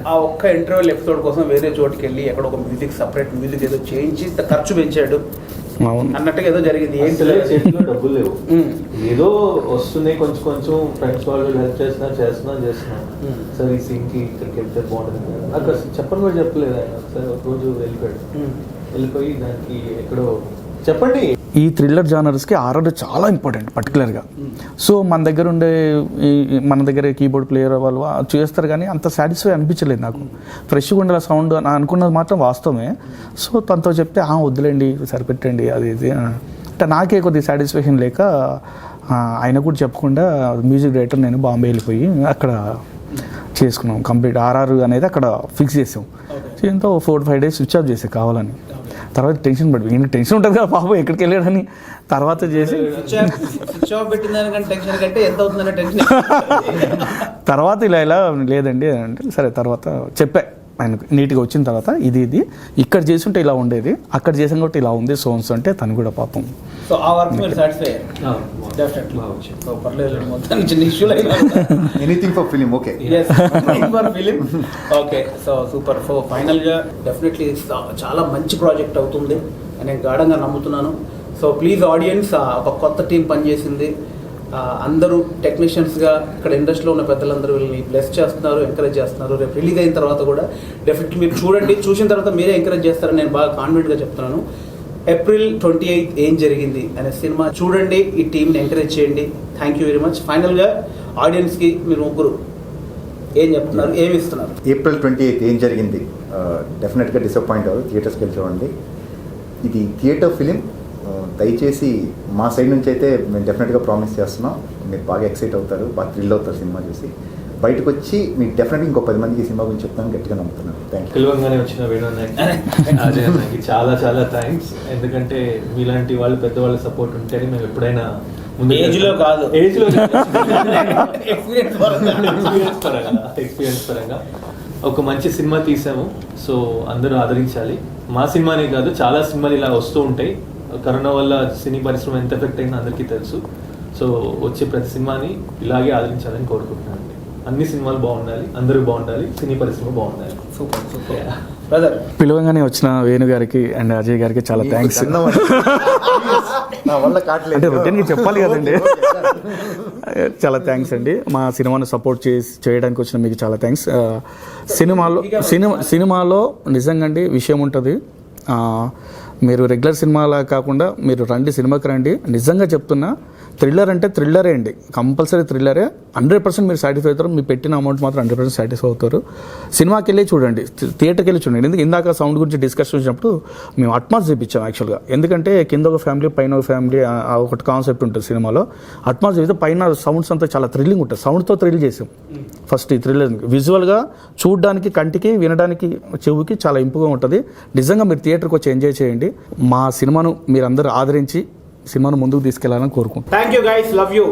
[SPEAKER 1] ఆ ఒక్క ఇంటర్వ్యూల్ ఎపిసోడ్ కోసం వేరే చోటుకి వెళ్ళి ఎక్కడ ఒక మ్యూజిక్ సపరేట్ మ్యూజిక్ ఏదో చేయించి ఖర్చు పెంచాడు అన్నట్టుగా ఏదో జరిగింది. ఏంటి
[SPEAKER 2] చేతిలో డబ్బులు లేవు, ఏదో వస్తున్నాయి కొంచెం కొంచెం, ఫ్రెండ్స్ వాళ్ళు హెల్ప్ చేస్తున్నా. సరే ఈ సింగ్కి ఇక్కడికి వెళ్తే బాగుంటుంది నాకు అసలు చెప్పని కూడా చెప్పలేదు ఆయన. సరే ఒక రోజు వెళ్ళిపోయి దానికి ఎక్కడో చెప్పండి.
[SPEAKER 5] ఈ థ్రిల్లర్ జానర్స్కి ఆర్ఆర్ చాలా ఇంపార్టెంట్ పర్టికులర్గా. సో మన దగ్గర కీబోర్డ్ ప్లేయర్ వాళ్ళు చేస్తారు కానీ అంత సాటిస్ఫై అనిపించలేదు నాకు. ఫ్రెష్గా ఉండాలి సౌండ్ అని అనుకున్నది మాత్రం వాస్తవమే. సో తనతో చెప్తే వద్దులేండి సరిపెట్టండి అది ఇది అంటే నాకే కొద్దిగా సాటిస్ఫాక్షన్ లేక ఆయన కూడా చెప్పకుండా మ్యూజిక్ డైరెక్టర్ నేను బాంబే వెళ్ళిపోయి అక్కడ చేసుకున్నాం. కంప్లీట్ ఆర్ఆర్ అనేది అక్కడ ఫిక్స్ చేసాం. దీంతో 4-5 days స్విచ్ ఆఫ్ చేసే కావాలని. తర్వాత టెన్షన్ పడి ఈయన టెన్షన్ ఉంటుంది కదా పాపం ఎక్కడికి వెళ్ళాడని. తర్వాత చేసి
[SPEAKER 1] స్విచ్ ఆఫ్ పెట్టిన దానికంటే టెన్షన్ కంటే ఎంత అవుతుందనే టెన్షన్.
[SPEAKER 5] తర్వాత ఇలా లేదండి అంటే సరే తర్వాత చెప్పా ఆయనకు నీట్గా వచ్చిన తర్వాత ఇది ఇక్కడ చేస్తుంటే ఇలా ఉండేది, అక్కడ చేసాం కాబట్టి ఇలా ఉంది సోన్స్ అంటే తను కూడా పాపం.
[SPEAKER 1] సో ఆ వర్క్ మీరు satisfy
[SPEAKER 4] anything for film okay.
[SPEAKER 1] Okay so super. So ఫైనల్గా డెఫినెట్లీ చాలా మంచి ప్రాజెక్ట్ అవుతుంది అని నేను గాఢంగా నమ్ముతున్నాను. సో ప్లీజ్ ఆడియన్స్, ఒక కొత్త టీం పనిచేసింది, అందరూ టెక్నీషియన్స్గా ఇక్కడ ఇండస్ట్రీలో ఉన్న పెద్దలందరూ వీళ్ళని బ్లెస్ చేస్తున్నారు, ఎంకరేజ్ చేస్తున్నారు. రేపు రిలీజ్ అయిన తర్వాత కూడా డెఫినెట్లీ మీరు చూడండి, చూసిన తర్వాత మీరే ఎంకరేజ్ చేస్తారని నేను బాగా కాన్ఫిడెంట్గా చెప్తున్నాను. April 28 ఏం జరిగింది అనే సినిమా చూడండి, ఈ టీంని ఎంకరేజ్ చేయండి. Thank you very much. ఫైనల్గా ఆడియన్స్కి మీరు ముగ్గురు ఏం చెప్తున్నారు, ఏమి ఇస్తున్నారు?
[SPEAKER 4] April 28 ఏం జరిగింది డెఫినెట్గా డిసప్పాయింట్ అవ్వదు, థియేటర్స్కి వెళ్ళి చూడండి. ఇది థియేటర్ ఫిలిం. దయచేసి మా సైడ్ నుంచి అయితే మేము డెఫినెట్గా ప్రామిస్ చేస్తున్నాం, మీరు బాగా ఎక్సైట్ అవుతారు, బాగా థ్రిల్ అవుతారు సినిమా చూసి. బయటకు వచ్చి మీకు డెఫినెట్గా ఇంకో 10 మందికి ఈ సినిమా గురించి చెప్తాను గట్టిగా నమ్ముతున్నాను. Thank you.
[SPEAKER 2] పిలవంగానే వచ్చిన వేణు అజయ్ అన్నకి చాలా చాలా థ్యాంక్స్. ఎందుకంటే మీలాంటి వాళ్ళు పెద్దవాళ్ళ సపోర్ట్ ఉంటేనే మేము ఎప్పుడైనా
[SPEAKER 1] ఏజ్లో కాదు,
[SPEAKER 2] ఏజ్లో
[SPEAKER 1] ఎక్స్పీరియన్స్
[SPEAKER 2] పరంగా ఒక మంచి సినిమా తీసాము. సో అందరూ ఆదరించాలి. మా సినిమానే కాదు, చాలా సినిమాలు ఇలా వస్తూ ఉంటాయి. కరోనా వల్ల సినీ పరిశ్రమ ఎంత ఎఫెక్ట్ అయిందో అందరికీ తెలుసు. సో వచ్చే ప్రతి సినిమాని ఇలాగే ఆదరించాలని కోరుకుంటున్నాను. అన్ని సినిమాలు బాగుండాలి, అందరూ బాగుండాలి, సినీ పరిశ్రమ బాగుండాలి.
[SPEAKER 1] Super super brother.
[SPEAKER 5] పిలవగానే వచ్చిన వేణు గారికి అండ్ అజయ్ గారికి చాలా థ్యాంక్స్.
[SPEAKER 4] నా వల్ల కావట్లేదు
[SPEAKER 5] అంటే రొటీన్గా చెప్పాలి కదండి. చాలా థ్యాంక్స్ అండి. మా సినిమాను సపోర్ట్ చేయడానికి వచ్చిన మీకు చాలా థ్యాంక్స్. సినిమాలో నిజంగా అండి విషయం ఉంటుంది. మీరు రెగ్యులర్ సినిమాలా కాకుండా మీరు రండి, సినిమాకి రండి. నిజంగా చెప్తున్నా, థ్రిల్లర్ అంటే థ్రిల్లరే అండి, కంపల్సరీ థ్రిల్లరే. 100% మీరు సాటిస్ఫై అవుతారు. మీరు పెట్టిన అమౌంట్ మాత్రం 100% సాటిస్ఫై అవుతారు. సినిమాకి వెళ్ళి చూడండి, థియేటర్కి వెళ్ళి చూడండి. ఎందుకు ఇందాక సౌండ్ గురించి డిస్కషన్ వచ్చినప్పుడు మేము అట్మాస్ చూపించాం యాక్చువల్గా. ఎందుకంటే కింద ఒక ఫ్యామిలీ పైన ఒక ఫ్యామిలీ ఒకటి కాన్సెప్ట్ ఉంటుంది సినిమాలో. అట్మాస్ చూస్తే పైన సౌండ్స్ అంతా చాలా థ్రిల్లింగ్ ఉంటుంది. సౌండ్తో థ్రిల్ చేసాం ఫస్ట్. ఈ థ్రిల్లర్ విజువల్గా చూడడానికి, కంటికి, వినడానికి, చెవుకి చాలా ఇంపుగా ఉంటుంది. నిజంగా మీరు థియేటర్కి వచ్చి ఎంజాయ్ చేయండి. మా సినిమాను మీరందరూ ఆదరించి సినిమాను ముందుకు తీసుకెళ్లాలని కోరుకుంటున్నాను.
[SPEAKER 1] Thank you guys, love you.